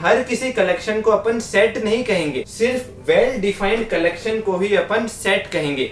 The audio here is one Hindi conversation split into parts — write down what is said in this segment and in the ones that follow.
हर किसी कलेक्शन को अपन सेट नहीं कहेंगे, सिर्फ वेल डिफाइंड कलेक्शन को ही अपन सेट कहेंगे।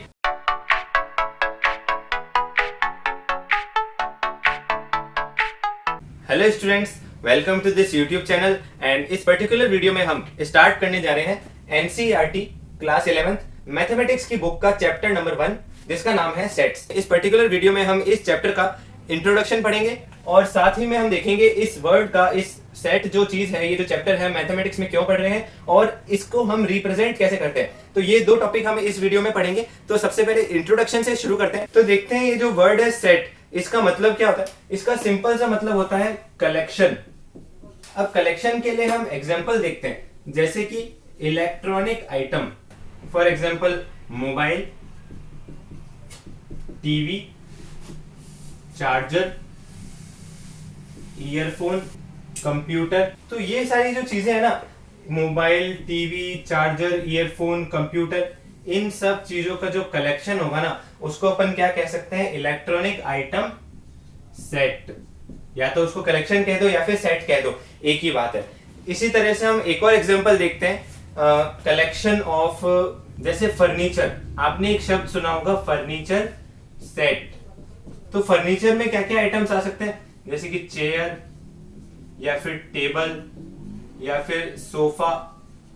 Hello students, welcome to this YouTube channel and इस पर्टिकुलर वीडियो में हम स्टार्ट करने जा रहे हैं एनसीईआरटी क्लास 11th मैथमेटिक्स की बुक का चैप्टर नंबर 1 जिसका नाम है सेट्स। इस पर्टिकुलर वीडियो में हम इस चैप्टर का इंट्रोडक्शन पढ़ेंगे और साथ ही में हम देखेंगे इस वर्ड का, इस सेट जो चीज है, ये जो चैप्टर है मैथमेटिक्स में क्यों पढ़ रहे हैं और इसको हम रिप्रेजेंट कैसे करते हैं। तो ये दो टॉपिक हम इस वीडियो में पढ़ेंगे। तो सबसे पहले इंट्रोडक्शन से शुरू करते हैं। तो देखते हैं ये जो वर्ड है सेट, इसका मतलब क्या होता है। इसका सिंपल सा मतलब होता है कलेक्शन। अब कलेक्शन के लिए हम एग्जांपल देखते हैं, जैसे कि electronic item, for example mobile, TV, charger, earphone, computer. तो ये सारी जो चीजें है ना, mobile, TV, charger, earphone, computer, इन सब चीजों का जो कलेक्शन होगा ना, उसको अपन क्या कह सकते हैं, इलेक्ट्रॉनिक आइटम सेट। या तो उसको कलेक्शन कह दो या फिर सेट कह दो, एक ही बात है। इसी तरह से हम एक और एग्जांपल देखते हैं, कलेक्शन ऑफ, जैसे फर्नीचर। आपने एक शब्द सुना होगा फर्नीचर सेट। तो फर्नीचर में क्या क्या आइटम्स आ सकते हैं, जैसे कि चेयर या फिर टेबल या फिर सोफा।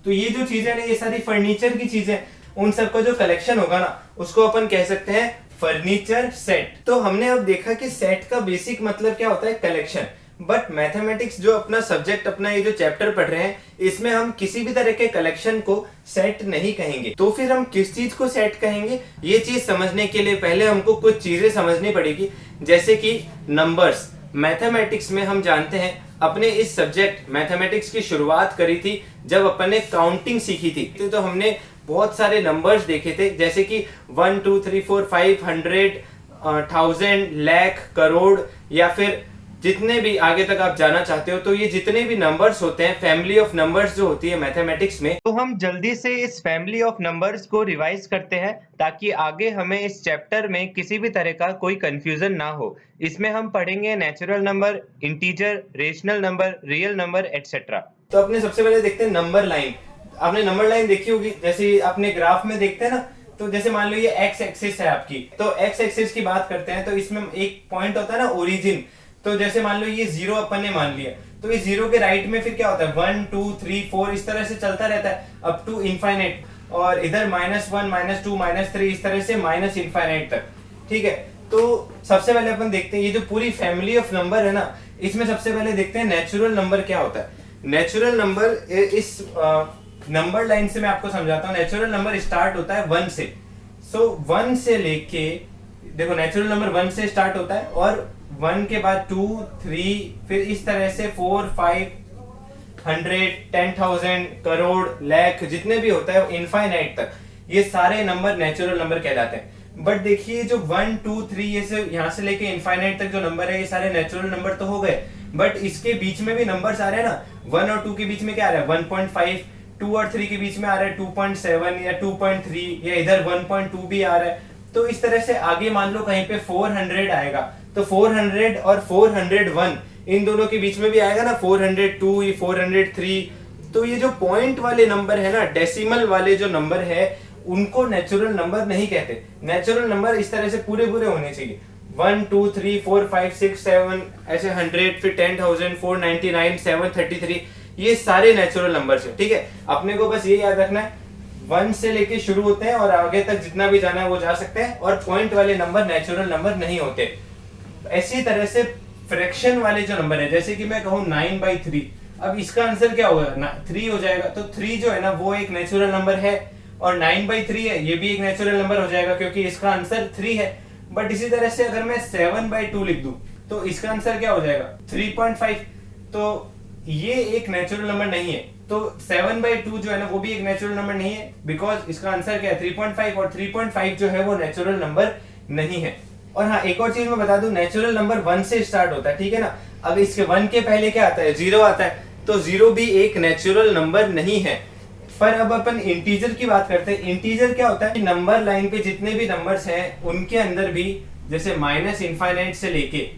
तो ये जो चीजें ना, ये सारी फर्नीचर की चीजें, उन सब का जो कलेक्शन होगा ना, उसको अपन कह सकते हैं फर्नीचर सेट। तो हमने अब देखा कि सेट का बेसिक मतलब क्या होता है, कलेक्शन। बट मैथमेटिक्स जो अपना सब्जेक्ट, अपना ये जो चैप्टर पढ़ रहे हैं, इसमें हम किसी भी तरह के कलेक्शन को सेट नहीं कहेंगे। तो फिर हम किस चीज को सेट कहेंगे, ये चीज समझने के लिए पहले हमको कुछ चीजें समझनी पड़ेगी। जैसे कि नंबर्स। मैथमेटिक्स में हम जानते हैं, अपने इस सब्जेक्ट मैथमेटिक्स की शुरुआत करी थी जब अपन ने काउंटिंग सीखी थी। तो हमने बहुत सारे नंबर्स देखे थे, जैसे कि 1 2 3 4 5 100 1000 लाख, करोड़, या फिर जितने भी आगे तक आप जाना चाहते हो। तो ये जितने भी नंबर्स होते हैं, फैमिली ऑफ नंबर्स जो होती है मैथमेटिक्स में, तो हम जल्दी से इस फैमिली ऑफ नंबर्स को रिवाइज करते हैं ताकि आगे हमें इस चैप्टर में किसी भी तरह का कोई कंफ्यूजन ना हो। इसमें हम पढ़ेंगे natural number, integer, rational number, real number, etcetera. तो अपने सबसे पहले देखते हैं नंबर लाइन। आपने नंबर लाइन देखी होगी, जैसे आपने ग्राफ में देखते हैं ना। तो जैसे मान लो ये एक्स एक्सिस है आपकी, तो एक्स एक्सिस की बात करते हैं तो इसमें एक पॉइंट होता है ना, ओरिजिन। तो जैसे मान लो ये 0 अपन ने मान लिया, तो ये 0 के राइट में फिर क्या होता है, 1 2 3 4 इस तरह से चलता रहता है अप टू इनफाइनाइट। और इधर -1 -2 -3 इस तरह से माइनस इनफाइनाइट तक। ठीक है। तो सबसे पहले अपन देखते हैं ये जो पूरी फैमिली ऑफ नंबर है ना, इसमें सबसे पहले देखते हैं नेचुरल नंबर क्या होता है। नेचुरल नंबर, इस नंबर लाइन से मैं आपको समझाता हूँ। नेचुरल नंबर स्टार्ट होता है 1 से। सो 1 से लेके, देखो नेचुरल नंबर 1 से स्टार्ट होता है और 1 के बाद 2 3, फिर इस तरह से 4 5 100 10,000 करोड़, लाख, जितने भी होता है इनफाइनाइट तक, ये सारे नंबर नेचुरल नंबर कहलाते हैं। बट देखिए जो 1 2 3 ये से यहाँ से लेके इनफाइनाइट तक जो नंबर है, ये सारे नेचुरल नंबर तो हो गए। बट इसके बीच में भी नंबर्स आ रहे हैं ना। 1 और 2 के बीच में क्या आ रहा है, 1.5, 2 और 3 के बीच में आ रहा है 2.7 या 2.3, या इधर 1.2 भी आ रहा है। तो इस तरह से आगे मान लो कहीं पे 400 आएगा, तो 400 और 401 इन दोनों के बीच में भी आएगा ना 402, 403। तो ये जो पॉइंट वाले नंबर है ना, डेसिमल वाले जो नंबर है, उनको नेचुरल नंबर नहीं कहते। नेचुरल नंबर इस तरह से पूरे पूरे होने चाहिए, 1 2 3 4 5 6 7 ऐसे 100, फिर 10,000, 499, 733, ये सारे नेचुरल नंबर्स है। ठीक है। अपने को बस ये याद रखना है, 1 से लेके शुरू होते हैं और आगे तक जितना भी जाना है वो जा सकते हैं, और पॉइंट वाले नंबर नेचुरल नंबर नहीं होते। ऐसी तरह से फ्रैक्शन वाले जो नंबर है, जैसे कि मैं कहूँ 9/3, अब इसका आंसर क्या होगा, 3 हो जाएगा। तो 3 जो है ना, वो एक नेचुरल नंबर है, और 9/3 है, ये भी एक नेचुरल नंबर हो जाएगा क्योंकि इसका आंसर 3 है। बट इसी तरह से अगर मैं 7/2 लिख दूं, तो इसका आंसर क्या हो जाएगा, 3.5। तो ये एक नेचुरल नंबर नहीं है। तो 7/2 जो है ना, वो भी एक नेचुरल नंबर नहीं है, बिकॉज इसका आंसर क्या है, 3.5, और 3.5 जो है वो नेचुरल नंबर नहीं है। और हाँ, एक और चीज मैं बता दूं, नेचुरल नंबर 1 से स्टार्ट होता है। ठीक है ना। अब इसके 1 के पहले क्या आता है, 0 आता है, तो 0 भी एक नेचुरल नंबर नहीं है। पर अब अपन इंटीजर की बात करते हैं। इंटीजर क्या होता है, नंबर लाइन पे जितने भी नंबर्स हैं उनके अंदर भी, जैसे माइनस इनफाइनाइट से लेके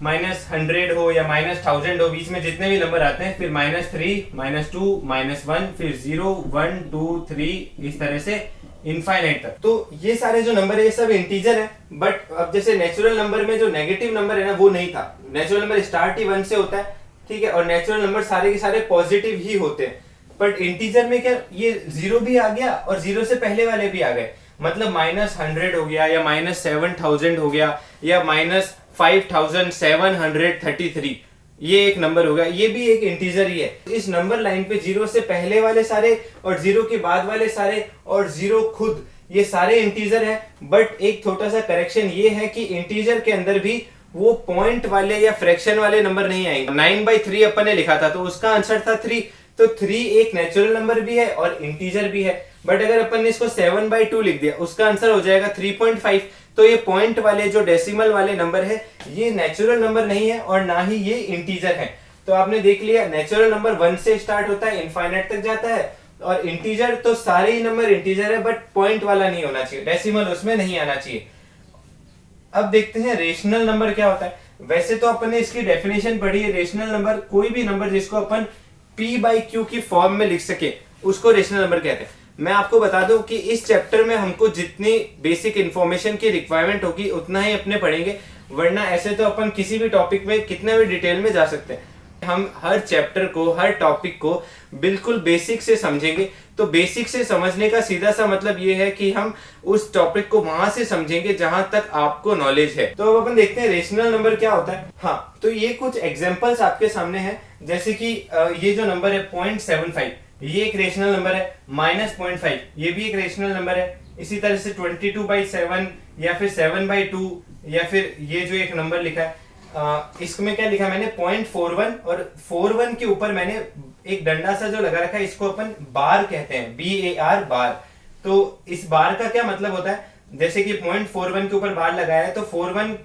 -100 हो या -1000 हो, बीच में जितने भी नंबर आते हैं, फिर -3, -2, -1, फिर 0, 1, 2, 3, इस तरह से इनफाइनाइट तक। तो ये सारे जो नंबर है ये सब इंटीजर है। बट अब जैसे नेचुरल नंबर में जो नेगेटिव नंबर है ना वो नहीं था। नेचुरल नंबर स्टार्ट ही 1 से होता है, ठीक है, और नेचुरल नंबर सारे के सारे पॉजिटिव ही होते हैं। बट इंटीजर में क्या, ये 0 भी आ गया और 0 से पहले वाले भी आ गए। मतलब -100 हो गया या -7000 हो गया या -5733, ये एक नंबर हो गया, ये भी एक इंटीजर ही है। इस नंबर लाइन पे 0 से पहले वाले सारे और 0 के बाद वाले सारे और 0 खुद, ये सारे इंटीजर है। बट एक छोटा सा करेक्शन ये है कि इंटीजर के अंदर भी वो पॉइंट वाले या फ्रैक्शन वाले नंबर नहीं आएंगे। 9/3 अपन ने लिखा था तो उसका आंसर था 3, तो 3 एक नेचुरल नंबर भी है और इंटीजर भी है। बट अगर अपन ने इसको 7/2 लिख दिया, उसका आंसर हो जाएगा 3.5। तो ये पॉइंट वाले जो डेसिमल वाले नंबर है ये नेचुरल नंबर नहीं है और ना ही ये इंटीजर है। तो आपने देख लिया, नेचुरल नंबर 1 से स्टार्ट होता है, इनफाइनाइट तक जाता है, और इंटीजर तो सारे ही नंबर इंटीजर है, बट पॉइंट वाला नहीं होना चाहिए, डेसिमल उसमें नहीं आना चाहिए। अब देखते हैं रेशनल नंबर क्या होता है। वैसे तो अपन ने इसकी डेफिनेशन पढ़ी है, रेशनल नंबर कोई भी नंबर जिसको अपन p/q की फॉर्म में लिख सके उसको रेशनल नंबर कहते हैं। मैं आपको बता दूं कि इस चैप्टर में हमको जितनी बेसिक इंफॉर्मेशन की रिक्वायरमेंट होगी उतना ही अपने पढ़ेंगे, वरना ऐसे तो अपन किसी भी टॉपिक में कितना भी डिटेल में जा सकते हैं। हम हर चैप्टर को, हर टॉपिक को बिल्कुल बेसिक से समझेंगे। तो बेसिक से समझने का सीधा सा मतलब ये है कि हम उस टॉपिक को वहां से समझेंगे जहां तक आपको नॉलेज है। तो अब अपन देखते हैं रेशनल नंबर क्या होता है। हाँ, तो ये कुछ एग्जांपल्स आपके सामने हैं, जैसे कि ये जो नंबर है 0.75, ये एक रेशनल नंबर है। -0.5 ये भी एक रेशनल नंबर है। इसी तरह से 22/7 या फिर 7/2 या फिर ये जो एक नंबर लिखा है इसमें क्या लिखा मैंने 0.41, और 41 के ऊपर मैंने एक डंडा सा जो लगा रखा है इसको अपन बार कहते हैं, BAR, बार। तो इस बार का क्या मतलब होता है, जैसे कि 0.41 के ऊपर बार लगाया है तो 41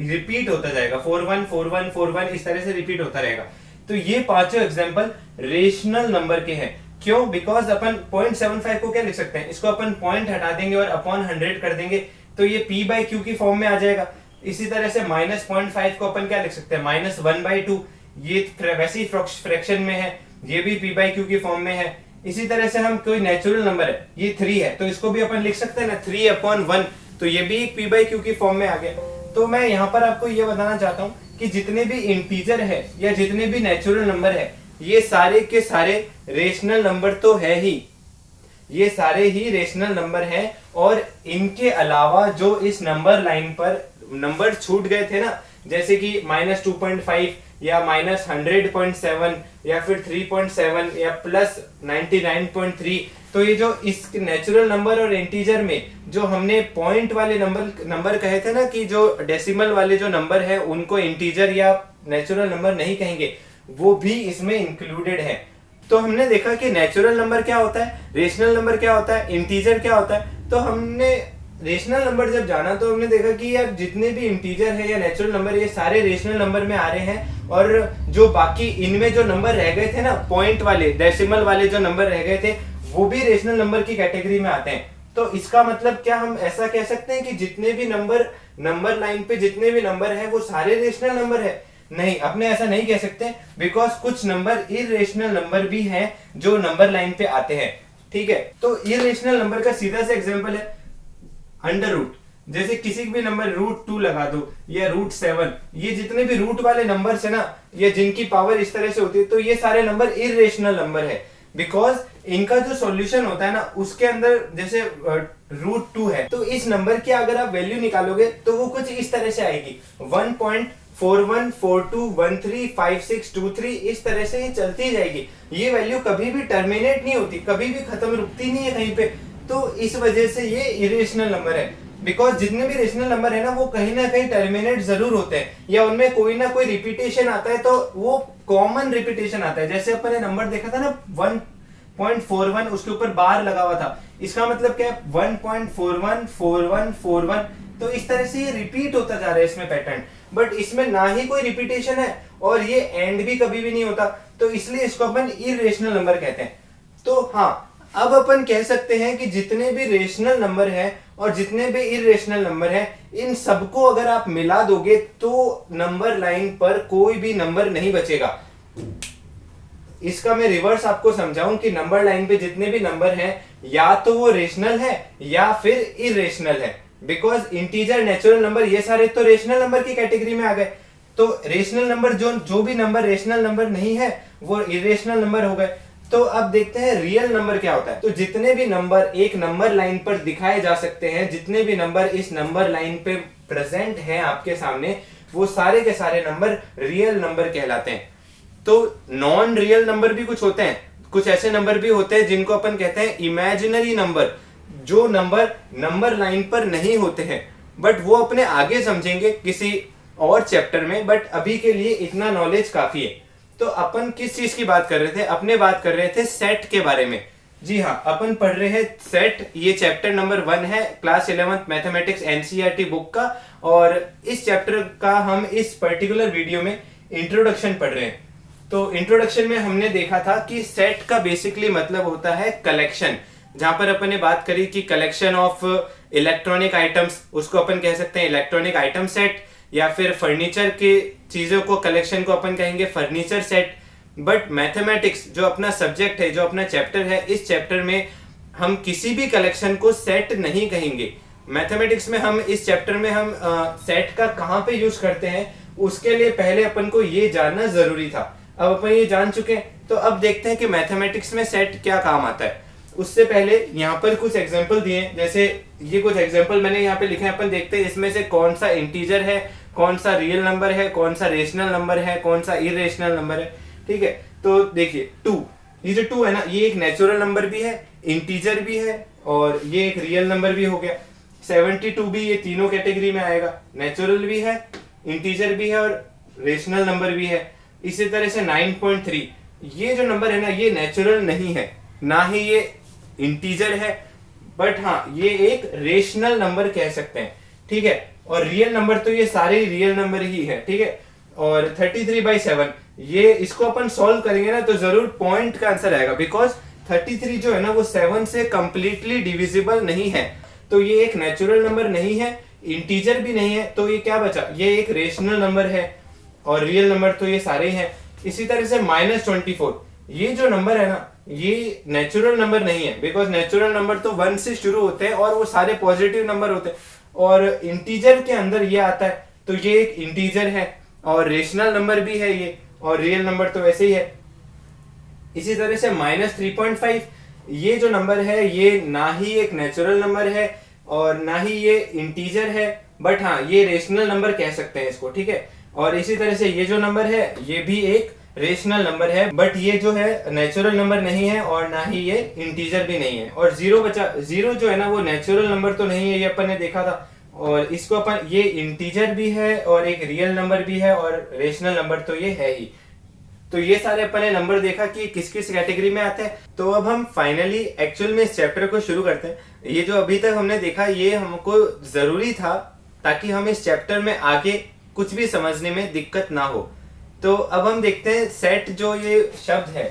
रिपीट होता जाएगा, 41 41 41 इस तरह से रिपीट होता रहेगा। तो ये पांचों एग्जांपल रेशनल नंबर के हैं। क्यों? बिकॉज अपन 0.75 को क्या लिख सकते हैं, इसको अपन पॉइंट हटा देंगे और अपॉन 100 कर देंगे तो ये p/q की फॉर्म में आ जाएगा। इसी तरह से -0.5 को अपन क्या लिख सकते हैं, -1/2, ये वैसे ही फ्रैक्शन में है, ये भी p/q की फॉर्म में है। इसी तरह से हम कोई नेचुरल नंबर है, ये 3 है तो इसको भी अपन लिख सकते हैं ना 3/1, तो ये भी एक p/q की फॉर्म में आ गया। तो मैं यहाँ पर आपको ये बताना चाहता हूँ कि जितने भी इंटीजर है या जितने भी नेचुरल नंबर है ये सारे के सारे रेशनल नंबर तो है ही, ये सारे ही रेशनल नंबर हैं। और इनके अलावा जो इस नंबर लाइन पर नंबर छूट गए थे ना, जैसे कि -2.5 या -100.7 या फिर 3.7 या +99.3, तो ये जो इस नेचुरल नंबर और इंटीजर में जो हमने पॉइंट वाले नंबर कहे थे ना कि जो डेसिमल वाले जो नंबर है उनको इंटीजर या नेचुरल नंबर नहीं कहेंगे, वो भी इसमें इंक्लूडेड है। तो हमने देखा कि नेचुरल नंबर क्या होता है, रेशनल नंबर क्या होता है, इंटीजर क्या होता है। तो हमने रेशनल नंबर जब जाना तो हमने देखा कि यार जितने भी इंटीजर है या नेचुरल नंबर ये सारे रेशनल नंबर में आ रहे हैं, और जो बाकी इनमें जो नंबर रह गए थे ना, पॉइंट वाले डेसिमल वाले जो नंबर रह गए थे वो भी रेशनल नंबर की कैटेगरी में आते हैं। तो इसका मतलब क्या हम ऐसा कह सकते हैं कि जितने भी नंबर लाइन पे जितने भी नंबर है वो सारे रेशनल नंबर है? नहीं, अपने ऐसा नहीं कह सकते, बिकॉज कुछ नंबर इरेशनल नंबर भी हैं जो नंबर लाइन पे आते हैं। ठीक है, तो इरेशनल नंबर का सीधा सा एग्जांपल है अंडर रूट। जैसे किसी भी नंबर √2 लगा दो या √7, ये जितने भी रूट वाले नंबर्स है ना, या जिनकी पावर इस तरह से होती है, तो ये सारे नंबर इरेशनल नंबर है। बिकॉज इनका जो सॉल्यूशन होता है ना उसके अंदर जैसे √2 है, तो इस नंबर की अगर आप वैल्यू निकालोगे तो वो कुछ इस तरह से आएगी 1.4142135623, इस तरह से ये चलती जाएगी। ये वैल्यू कभी भी टर्मिनेट नहीं होती, कभी भी खत्म रुकती नहीं है कहीं पे। तो इस वजह से ये इरेशनल नंबर है। बिकॉज जितने भी रेशनल नंबर है ना वो कहीं ना कहीं टर्मिनेट जरूर होते हैं, या उनमें कोई ना कोई रिपीटेशन आता है, तो वो कॉमन रिपीटेशन आता है। जैसे अपन ने नंबर देखा था ना 1.41, उसके ऊपर बार लगा हुआ था, इसका मतलब क्या है 1.414141, तो इस तरह से ये रिपीट होता जा रहा है इसमें पैटर्न। बट इसमें ना ही कोई रिपीटेशन है और ये एंड भी कभी भी नहीं होता, तो इसलिए इसको अपन इरेशनल नंबर कहते हैं। तो हाँ, अब अपन कह सकते हैं कि जितने भी रेशनल नंबर हैं और जितने भी इरेशनल नंबर है इन सबको अगर आप मिला दोगे तो नंबर लाइन पर कोई भी नंबर नहीं बचेगा। इसका मैं रिवर्स आपको समझाऊं कि नंबर लाइन पे जितने भी नंबर हैं या तो वो रेशनल है या फिर इरेशनल है, बिकॉज इंटीजर, नेचुरल नंबर ये सारे तो रेशनल नंबर की कैटेगरी में आ गए। तो रेशनल नंबर जो भी नंबर रेशनल नंबर नहीं है वो इरेशनल नंबर हो गए। तो अब देखते हैं रियल नंबर क्या होता है। तो जितने भी नंबर एक नंबर लाइन पर दिखाए जा सकते हैं, जितने भी नंबर इस नंबर लाइन पे प्रेजेंट हैं आपके सामने, वो सारे के सारे नंबर रियल नंबर कहलाते हैं। तो नॉन रियल नंबर भी कुछ होते हैं, कुछ ऐसे नंबर भी होते हैं जिनको अपन कहते हैं इमेजिनरी नंबर, जो नंबर लाइन पर नहीं होते हैं, बट वो अपने आगे समझेंगे किसी और चैप्टर में। बट अभी के लिए इतना नॉलेज काफी है। तो अपन किस चीज की बात कर रहे थे? अपने बात कर रहे थे सेट के बारे में। जी हाँ, अपन पढ़ रहे हैं सेट। ये चैप्टर नंबर 1 है class 11th mathematics NCERT book का, और इस चैप्टर का हम इस पर्टिकुलर वीडियो में इंट्रोडक्शन पढ़ रहे हैं। तो इंट्रोडक्शन में हमने देखा था कि सेट का बेसिकली मतलब होता है कलेक्शन, जहां पर अपन ने बात करी कि कलेक्शन ऑफ इलेक्ट्रॉनिक आइटम्स, उसको अपन कह सकते हैं इलेक्ट्रॉनिक आइटम सेट, या फिर फर्नीचर की चीजों को कलेक्शन को अपन कहेंगे फर्नीचर सेट। बट मैथमेटिक्स जो अपना सब्जेक्ट है, जो अपना चैप्टर है, इस चैप्टर में हम किसी भी कलेक्शन को सेट नहीं कहेंगे। मैथमेटिक्स में हम इस चैप्टर में हम सेट का कहां पे यूज करते हैं, उसके लिए पहले अपन को ये जानना जरूरी था। अब अपन ये जान चुके हैं, तो अब देखते हैं कि मैथमेटिक्स में सेट क्या काम आता है। उससे पहले यहाँ पर कुछ एग्जांपल दिए हैं, जैसे ये कुछ एग्जांपल मैंने यहाँ पे लिखे हैं। अपन देखते हैं इसमें से कौन सा इंटीजर है, कौन सा रियल नंबर है, कौन सा रेशनल नंबर है, कौन सा इरेशनल नंबर है। ठीक है, तो देखिए 2, ये जो 2 है ना, ये एक नेचुरल नंबर भी है, इंटीजर भी है, और ये एक रियल नंबर भी हो गया। 72 भी ये तीनों कैटेगरी में आएगा, नेचुरल भी है, इंटीजर भी है और रेशनल नंबर भी है। इसी तरह से 9.3 ये जो नंबर है ना, ये नेचुरल नहीं है, ना ही ये इंटीजर है, बट हाँ ये एक रेशनल नंबर कह सकते हैं। ठीक है, और रियल नंबर तो ये सारे रियल नंबर ही है। ठीक है, और 33/7 ये इसको अपन सॉल्व करेंगे ना तो जरूर पॉइंट का आंसर आएगा, बिकॉज 33 जो है ना वो 7 से कंप्लीटली डिविजिबल नहीं है। तो ये एक नेचुरल नंबर नहीं है, इंटीजर भी नहीं है, तो ये क्या बचा? ये एक रेशनल नंबर है, और रियल नंबर तो ये सारे ही हैं। इसी तरह से -24 ये जो नंबर है ना, ये नेचुरल नंबर नहीं है, बिकॉज नेचुरल नंबर तो 1 से शुरू होते हैं और वो सारे पॉजिटिव नंबर होते हैं, और इंटीजर के अंदर ये आता है, तो ये एक इंटीजर है और रेशनल नंबर भी है ये, और रियल नंबर तो वैसे ही है। इसी तरह से -3.5 ये जो नंबर है, ये ना ही एक नेचुरल नंबर है और ना ही ये इंटीजर है, बट हाँ ये रेशनल नंबर कह सकते हैं इसको। ठीक है, और इसी तरह से ये जो नंबर है ये भी एक रेशनल नंबर है, बट ये जो है नेचुरल नंबर नहीं है और ना ही ये इंटीजर भी नहीं है। और 0 बचा, 0 जो है ना वो नेचुरल नंबर तो नहीं है, ये अपन ने देखा था, और इसको अपन, ये इंटीजर भी है और एक रियल नंबर भी है और रेशनल नंबर तो ये है ही। तो ये सारे अपन ने नंबर देखा कि किस किस कैटेगरी में आते हैं। तो अब हम फाइनली एक्चुअल में इस चैप्टर को शुरू करते हैं। ये जो अभी तक हमने देखा ये हमको जरूरी था ताकि हम इस चैप्टर में आगे कुछ भी समझने में दिक्कत ना हो। तो अब हम देखते हैं सेट, जो ये शब्द है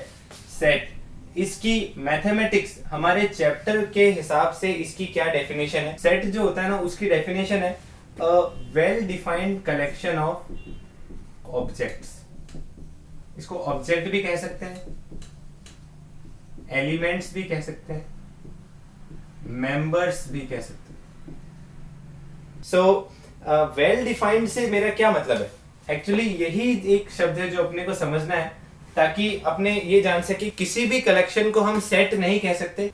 सेट, इसकी मैथमेटिक्स हमारे चैप्टर के हिसाब से इसकी क्या डेफिनेशन है। सेट जो होता है ना उसकी डेफिनेशन है अ well defined collection of objects. इसको ऑब्जेक्ट भी कह सकते हैं, एलिमेंट्स भी कह सकते हैं, मेंबर्स भी कह सकते हैं। सो वेल डिफाइंड से मेरा क्या मतलब है? एक्चुअली यही एक शब्द है जो अपने को समझना है, ताकि अपने ये जान सके किसी भी कलेक्शन को हम सेट नहीं कह सकते।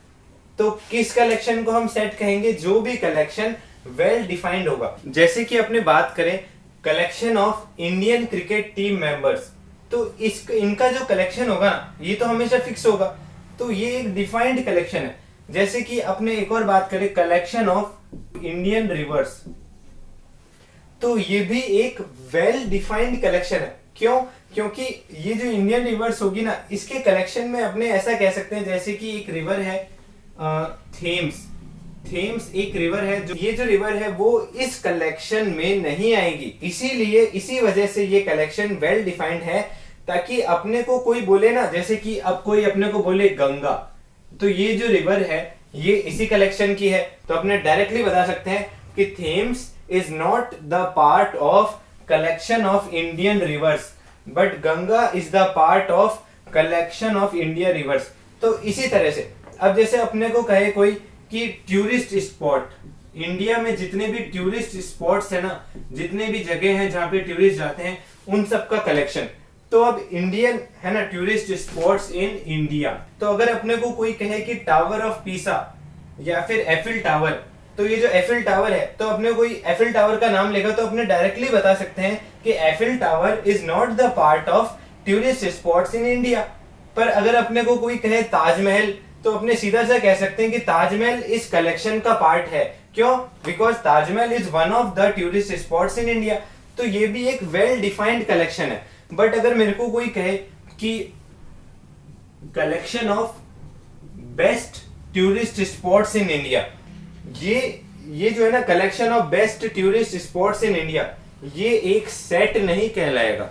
तो किस कलेक्शन को हम सेट कहेंगे? जो भी कलेक्शन वेल डिफाइंड होगा। जैसे कि अपने बात करें collection of Indian cricket team members, तो इनका जो कलेक्शन होगा ना ये तो हमेशा फिक्स होगा, तो ये एक डिफाइंड कलेक्शन है। जैसे कि अपने एक और बात करें कलेक्शन ऑफ इंडियन रिवर्स, तो ये भी एक वेल डिफाइंड कलेक्शन है। क्यों? क्योंकि ये जो इंडियन रिवर्स होगी ना, इसके कलेक्शन में अपने ऐसा कह सकते हैं जैसे कि एक रिवर है थेम्स एक रिवर है, जो ये जो रिवर है वो इस कलेक्शन में नहीं आएगी, इसीलिए इसी वजह से ये कलेक्शन वेल डिफाइंड है। ताकि अपने को कोई बोले ना, जैसे कि अब कोई अपने को बोले गंगा, तो ये जो रिवर है ये इसी कलेक्शन की है। तो अपने डायरेक्टली बता सकते हैं कि Thames is not the part of collection of Indian reverse but Ganga is the part of collection of India reverse. तो इसी तरह से अब जैसे अपने को कहे कोई कि टूरिस्ट स्पॉट, इंडिया में जितने भी टूरिस्ट स्पॉट्स है ना, जितने भी जगह हैं जहां पे टूरिस्ट जाते हैं, उन सब का कलेक्शन। तो अब इंडियन है ना टूरिस्ट स्पॉट्स इन इंडिया। तो अगर अपने को कोई कहे कि टावर ऑफ पीसा या फिर एफिल टावर, तो ये जो एफिल टावर है, तो अपने कोई एफिल टावर का नाम लेगा तो अपने डायरेक्टली बता सकते हैं कि Eiffel tower is not the part of tourist spots in India. पर अगर अपने को कोई कहे ताजमहल, तो अपने सीधा सा कह सकते हैं कि ताजमहल इस कलेक्शन का पार्ट है। क्यों? Because Taj Mahal is one of the tourist spots in India. तो ये भी एक वेल डिफाइंड कलेक्शन है। बट अगर मेरे को कोई कहे कि collection of best tourist spots in India, ये जो है ना collection of best tourist spots in India, ये एक सेट नहीं कहलाएगा।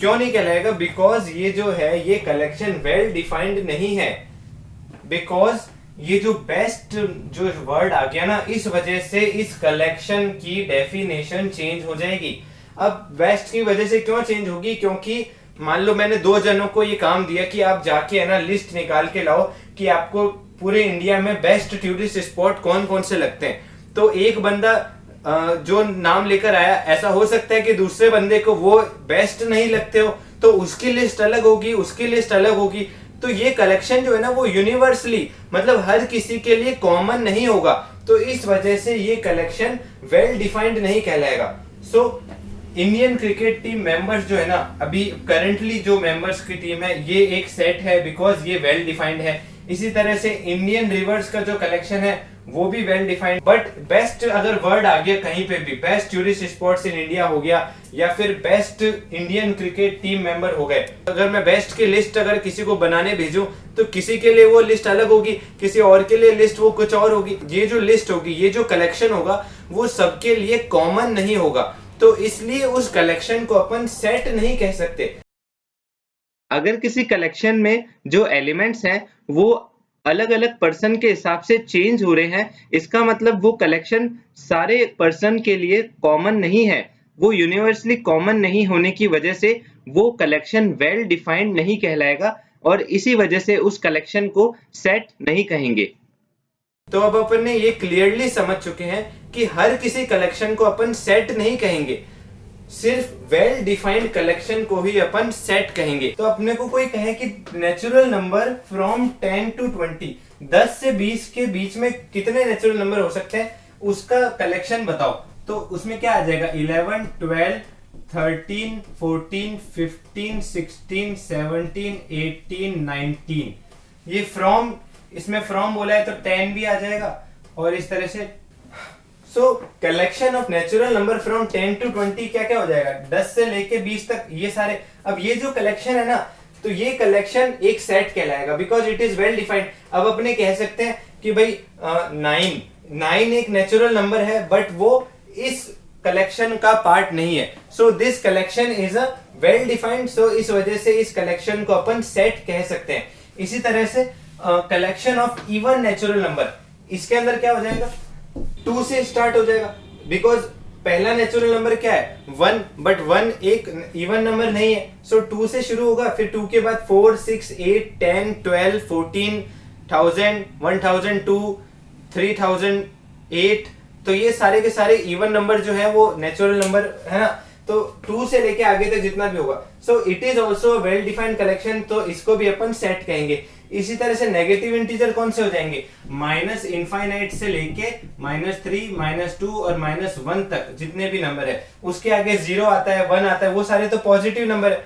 क्यों नहीं कहलाएगा? बिकॉज ये जो है ये कलेक्शन वेल डिफाइंड नहीं है। बिकॉज ये जो बेस्ट जो वर्ड आ गया ना, इस वजह से इस कलेक्शन की डेफिनेशन चेंज हो जाएगी। अब बेस्ट की वजह से क्यों चेंज होगी? क्योंकि मान लो मैंने 2 जनों को ये काम दिया कि आप जाके है ना लिस्ट निकाल के लाओ कि आपको पूरे इंडिया में बेस्ट टूरिस्ट स्पॉट कौन कौन से लगते हैं। तो एक बंदा जो नाम लेकर आया, ऐसा हो सकता है कि दूसरे बंदे को वो बेस्ट नहीं लगते हो, तो उसकी लिस्ट अलग होगी, उसकी लिस्ट अलग होगी। तो ये कलेक्शन जो है ना वो यूनिवर्सली, मतलब हर किसी के लिए कॉमन नहीं होगा। तो इस वजह से ये कलेक्शन वेल डिफाइंड नहीं कहलाएगा। So Indian cricket team members जो है ना, अभी करंटली जो मेंबर्स की टीम है, ये एक सेट है बिकॉज ये वेल डिफाइंड है। इसी तरह से इंडियन रिवर्स का जो कलेक्शन है वो भी वेल डिफाइंड। बट बेस्ट अगर वर्ड आ गया कहीं पे भी, best tourist spots in India हो गया या फिर best Indian cricket team member हो गए, अगर मैं बेस्ट की लिस्ट अगर किसी को बनाने भेजूं तो किसी के लिए वो लिस्ट अलग होगी, किसी और के लिए लिस्ट वो कुछ और होगी। ये जो लिस्ट होगी, ये जो कलेक्शन होगा, वो सबके लिए कॉमन नहीं होगा। तो इसलिए उस कलेक्शन को अपन सेट नहीं कह सकते। अगर किसी कलेक्शन में जो एलिमेंट्स हैं वो अलग अलग पर्सन के हिसाब से चेंज हो रहे हैं, इसका मतलब वो कलेक्शन सारे पर्सन के लिए कॉमन नहीं है। वो यूनिवर्सली कॉमन नहीं होने की वजह से वो कलेक्शन वेल डिफाइंड नहीं कहलाएगा और इसी वजह से उस कलेक्शन को सेट नहीं कहेंगे। तो अब अपन ने ये क्लियरली समझ चुके हैं कि हर किसी कलेक्शन को अपन सेट नहीं कहेंगे, सिर्फ वेल डिफाइंड कलेक्शन को ही अपन सेट कहेंगे। तो अपने को कोई कहे कि नेचुरल नंबर फ्रॉम 10 to 20, 10 से 20 के बीच में कितने नेचुरल नंबर हो सकते हैं, उसका कलेक्शन बताओ। तो उसमें क्या आ जाएगा? 11, 12, 13, 14, 15, 16, 17, 18, 19। ये फ्रॉम, इसमें फ्रॉम बोला है तो 10 भी आ जाएगा और इस तरह से। सो collection of natural number from 10 to 20 क्या क्या हो जाएगा? 10 से लेके 20 तक ये सारे। अब ये जो कलेक्शन है ना, तो ये कलेक्शन एक सेट कहलाएगा because it is well defined. अब अपने कह सकते हैं कि भाई 9 एक नेचुरल नंबर है बट वो इस कलेक्शन का पार्ट नहीं है। So this collection is a well defined, so इस वजह से इस कलेक्शन को अपन सेट कह सकते हैं। इसी तरह से collection of even natural number, इसके अंदर क्या हो जाएगा? 2 से स्टार्ट हो जाएगा बिकॉज पहला नेचुरल नंबर क्या है? 1, बट 1 एक इवन नंबर नहीं है। सो 2 से शुरू होगा, फिर 2 के बाद 4, 6, 8, 10, 12, 14, 1000, 1002, 3008। तो ये सारे के सारे इवन नंबर जो है वो नेचुरल नंबर है ना। तो 2 से लेके आगे तक जितना भी होगा, so it is also well defined collection, तो इसको भी अपन सेट कहेंगे। इसी तरह से नेगेटिव इंटीजर कौन से हो जाएंगे? माइनस इनफाइनाइट से लेके -3, -2 और -1 तक जितने भी नंबर है, उसके आगे 0 आता है, 1 आता है, वो सारे तो पॉजिटिव नंबर है।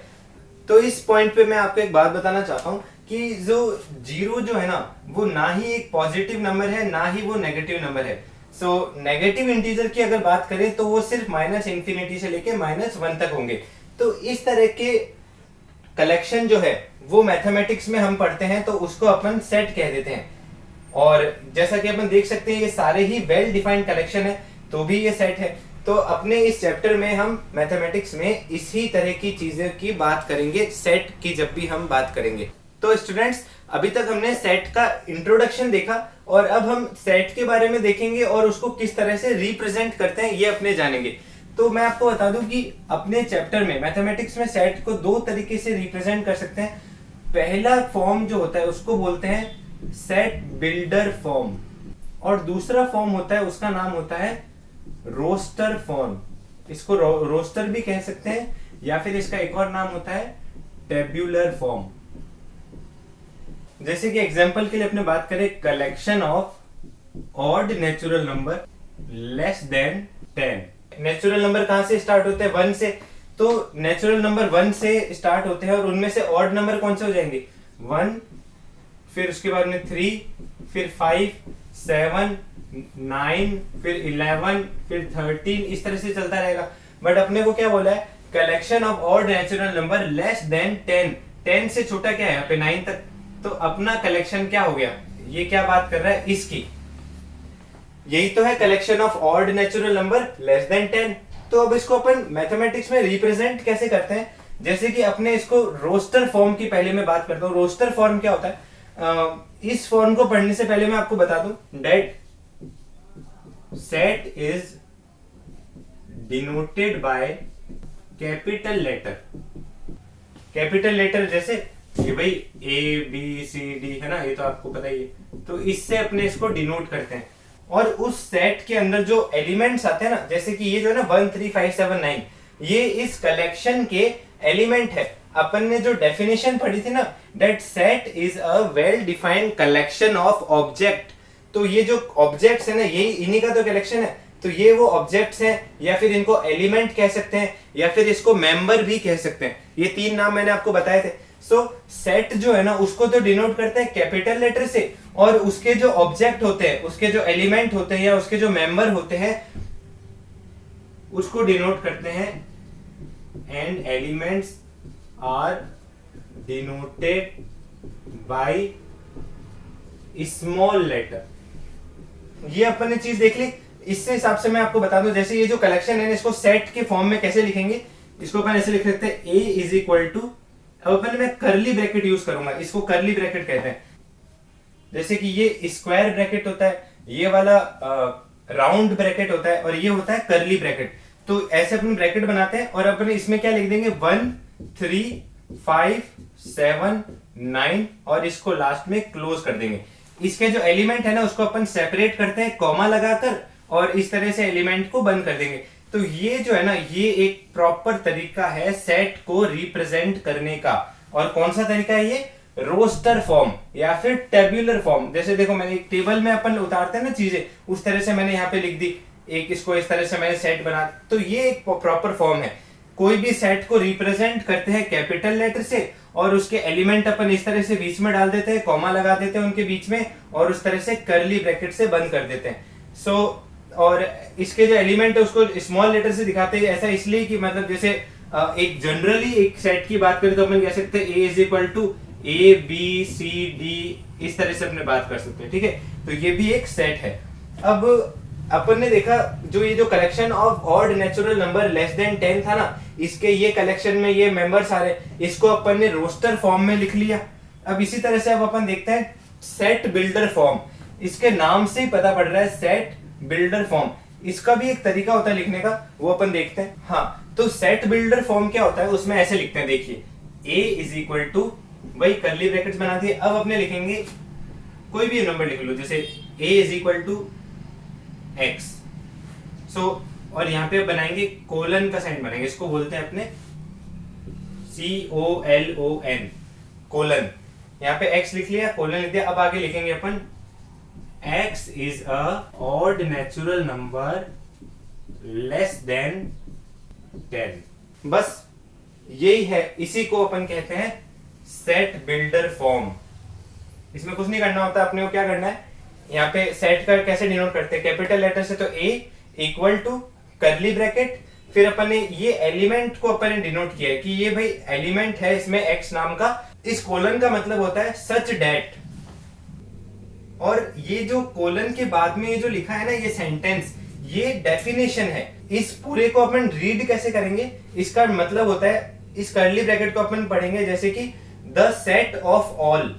तो इस पॉइंट पे मैं आपको एक बात बताना चाहता हूँ कि जो 0 जो है ना, वो ना ही एक पॉजिटिव नंबर है ना ही वो नेगेटिव नंबर है। सो नेगेटिव इंटीजर की अगर बात करें तो वो सिर्फ -∞ से लेके -1 तक होंगे। तो इस तरह के कलेक्शन जो है वो मैथमेटिक्स में हम पढ़ते हैं तो उसको अपन सेट कह देते हैं। और जैसा कि अपन देख सकते हैं ये सारे ही वेल डिफाइंड कलेक्शन है तो भी ये सेट है। तो अपने इस चैप्टर में हम मैथमेटिक्स में इसी तरह की चीजें की बात करेंगे, सेट की जब भी हम बात करेंगे। तो स्टूडेंट्स, अभी तक हमने सेट का इंट्रोडक्शन देखा और अब हम सेट के बारे में देखेंगे और उसको किस तरह से रिप्रेजेंट करते हैं ये अपने जानेंगे। तो मैं आपको बता दूं कि अपने चैप्टर में मैथमेटिक्स में सेट को दो तरीके से रिप्रेजेंट कर सकते हैं। पहला फॉर्म जो होता है उसको बोलते हैं सेट बिल्डर फॉर्म, और दूसरा फॉर्म होता है उसका नाम होता है रोस्टर फॉर्म। इसको रोस्टर भी कह सकते हैं, या फिर इसका एक और नाम होता है टेब्यूलर फॉर्म। जैसे कि एग्जांपल के लिए अपने बात करें, collection of odd natural number less than 10। Natural number कहां से स्टार्ट होते हैं? 1 से। तो नेचुरल नंबर 1 से स्टार्ट होते हैं और उनमें से ऑड नंबर कौन से हो जाएंगे? 1, फिर उसके बाद में 3, फिर 5, 7, 9, फिर 11, फिर 13, इस तरह से चलता रहेगा। बट अपने को क्या बोला है? Collection of odd natural number less than 10। 10 से छोटा क्या है यहाँ पे? 9 तक। तो अपना कलेक्शन क्या हो गया? ये क्या बात कर रहा है? इसकी। यही तो है collection of odd natural number less than 10। तो अब इसको अपन मैथमेटिक्स में रिप्रेजेंट कैसे करते हैं? जैसे कि अपने इसको रोस्टर फॉर्म की पहले मैं बात करता हूँ। रोस्टर फॉर्म क्या होता है? इस फॉर्म को पढ़ने से पहले मैं आपको बता दूं that set is denoted by capital letter. Capital letter जैसे ये भाई ABCD है ना, ये तो आपको पता ही है। तो इससे अपने इसको डिनोट करते हैं। और उस सेट के अंदर जो एलिमेंट्स आते हैं ना, जैसे कि ये जो है ना 1 3 5 7 9, ये इस कलेक्शन के एलिमेंट है। अपन ने जो डेफिनेशन पढ़ी थी ना, that set is a well defined collection of object. तो ये जो ऑब्जेक्ट्स है ना, ये इन्हीं का तो कलेक्शन है। तो ये वो ऑब्जेक्ट्स हैं, या फिर इनको एलिमेंट कह सकते हैं, या फिर इसको मेंबर भी कह सकते हैं। ये 3 नाम मैंने आपको बताए थे। सो सेट जो है ना, उसको तो डिनोट करते हैं कैपिटल लेटर से, और उसके जो ऑब्जेक्ट होते हैं, उसके जो एलिमेंट होते हैं, या उसके जो मेंबर होते हैं, उसको डिनोट करते हैं and elements are denoted by small letter. ये अपन ने चीज देख ली। इससे हिसाब से मैं आपको बता दूं, जैसे ये जो कलेक्शन है इसको सेट के फॉर्म में कैसे लिखेंगे? इसको अपन ऐसे लिख सकते हैं, A इज इक्वल टू, अब अपन मैं करली ब्रैकेट यूज करूंगा, इसको करली ब्रैकेट कहते हैं। जैसे कि ये स्क्वायर ब्रैकेट होता है, ये वाला राउंड ब्रैकेट होता है, और ये होता है करली ब्रैकेट। तो ऐसे अपन ब्रैकेट बनाते हैं और अपन इसमें क्या लिख देंगे? 1 3 5 7 9, और इसको लास्ट में क्लोज कर देंगे। इसके जो एलिमेंट है ना, उसको अपन सेपरेट करते हैं कॉमा लगाकर, और इस तरह से एलिमेंट को बंद कर देंगे। तो ये जो है ना, ये एक प्रॉपर तरीका है सेट को रिप्रेजेंट करने का। और कौन सा तरीका है ये? रोस्टर फॉर्म या फिर टेब्यूलर फॉर्म। जैसे देखो, मैंने एक टेबल में अपन उतारते हैं ना चीजें, उस तरह से मैंने यहाँ पे लिख दी। एक इसको इस तरह से मैंने सेट बना, तो ये एक प्रॉपर फॉर्म है। कोई भी सेट को रिप्रेजेंट करते हैं कैपिटल लेटर से, और उसके एलिमेंट अपन इस तरह से बीच में डाल देते हैं, कॉमा लगा देते हैं उनके बीच में, और उस तरह से कर्ली ब्रैकेट से बंद कर देते हैं। सो और इसके जो एलिमेंट है उसको स्मॉल लेटर से दिखाते हैं। ऐसा इसलिए कि मतलब जैसे एक जनरली एक सेट की बात करें तो अपन कह सकते हैं A is equal to ABCD, इस तरह से अपने बात कर सकते हैं। ठीक है, तो ये भी एक सेट है। अब अपन ने देखा जो ये जो collection of odd natural number less than 10 था ना, इसके ये कलेक्शन में ये मेंबर्स आ रहे, इसको अपन ने रोस्टर फॉर्म में लिख लिया। अब इसी तरह से अब अपन देखते हैं सेट बिल्डर फॉर्म। इसके नाम से ही पता पड़ रहा है सेट बिल्डर फॉर्म। इसका भी एक तरीका होता है लिखने का, वो अपन देखते हैं। हाँ, तो सेट बिल्डर फॉर्म क्या होता है, उसमें ऐसे लिखते हैं, देखिए A इज इक्वल टू, वही करली ब्रैकेट्स बना दिए। अब अपने लिखेंगे कोई भी नंबर लिख लो, जैसे A is equal to X। So और यहाँ पे बनाएंगे कोलन का साइन बनाएंगे, इसको बोलते हैं अपने COLON, कोलन। यहाँ पे X लिख लिया, कोलन लिख दिया। अब आगे लिखेंगे अपन X is a odd natural number less than 10। बस यही है, इसी को अपन कहते हैं सेट बिल्डर फॉर्म। इसमें कुछ नहीं करना होता, अपने को क्या करना है, यहाँ पे सेट का कैसे डिनोट करते हैं? कैपिटल लेटर से, तो A equal to curly bracket, फिर अपन ने ये एलिमेंट को अपन ने डिनोट किया है कि ये भाई एलिमेंट है इसमें X नाम का। इस कोलन का मतलब होता है सच डेट। और ये जो कोलन के बाद में ये जो लिखा है ना, ये सेंटेंस, ये डेफिनेशन है। इस पूरे को अपन रीड कैसे करेंगे? इसका मतलब होता है, इस कर्ली ब्रैकेट को अपन पढ़ेंगे जैसे कि द सेट ऑफ ऑल,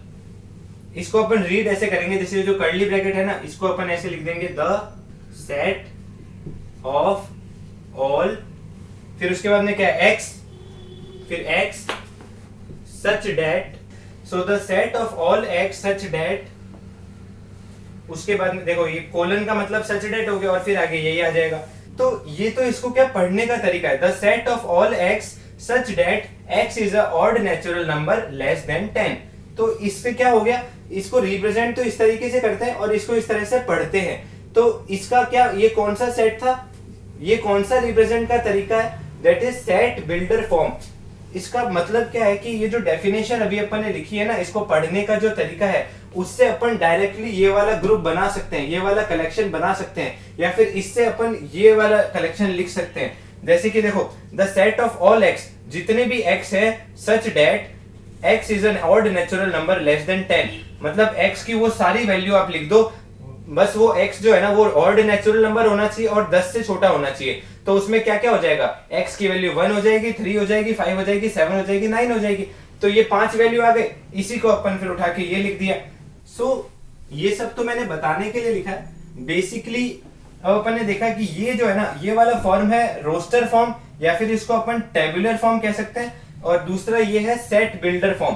इसको अपन रीड ऐसे करेंगे, जैसे जो कर्ली ब्रैकेट है ना, इसको अपन ऐसे लिख देंगे द सेट ऑफ ऑल, फिर उसके बाद में क्या है एक्स, फिर x such that, so the set of all x such that, उसके बाद में देखो ये कोलन का मतलब सच डेट हो गया और फिर आगे यही आ जाएगा। तो ये तो इसको क्या पढ़ने का तरीका है, the set of all x such that x is a odd natural number less than 10। तो इससे क्या हो गया, इसको रिप्रेजेंट तो इस तरीके से करते हैं और इसको इस तरह से पढ़ते हैं। तो इसका क्या, ये कौन सा सेट था, ये कौन सा रिप्रेजेंट का तरीका है, that is set builder form. इसका मतलब क्या है कि ये जो डेफिनेशन अभी अपन ने लिखी है ना, इसको पढ़ने का जो तरीका है, उससे अपन डायरेक्टली ये वाला ग्रुप बना सकते हैं, ये वाला कलेक्शन बना सकते हैं, या फिर इससे अपन ये वाला कलेक्शन लिख सकते हैं। जैसे कि देखो the set of all x, जितने भी एक्स है, such that x is an odd natural number less than 10, मतलब एक्स की वो सारी वैल्यू आप लिख दो, बस वो x जो है ना वो ऑड नेचुरल नंबर होना चाहिए और 10 से छोटा होना चाहिए। तो उसमें क्या क्या हो जाएगा, x की वैल्यू 1 हो जाएगी, 3 हो जाएगी, 5 हो जाएगी, 7 हो जाएगी, 9 हो जाएगी। तो ये 5 वैल्यू आ गए, इसी को अपन फिर उठा के ये लिख दिया। सो ये सब तो मैंने बताने के लिए लिखा है बेसिकली। अब अपन ने देखा कि ये जो है ना, ये वाला फॉर्म है रोस्टर फॉर्म, या फिर इसको अपन टेबुलर फॉर्म कह सकते हैं, और दूसरा ये है सेट बिल्डर फॉर्म।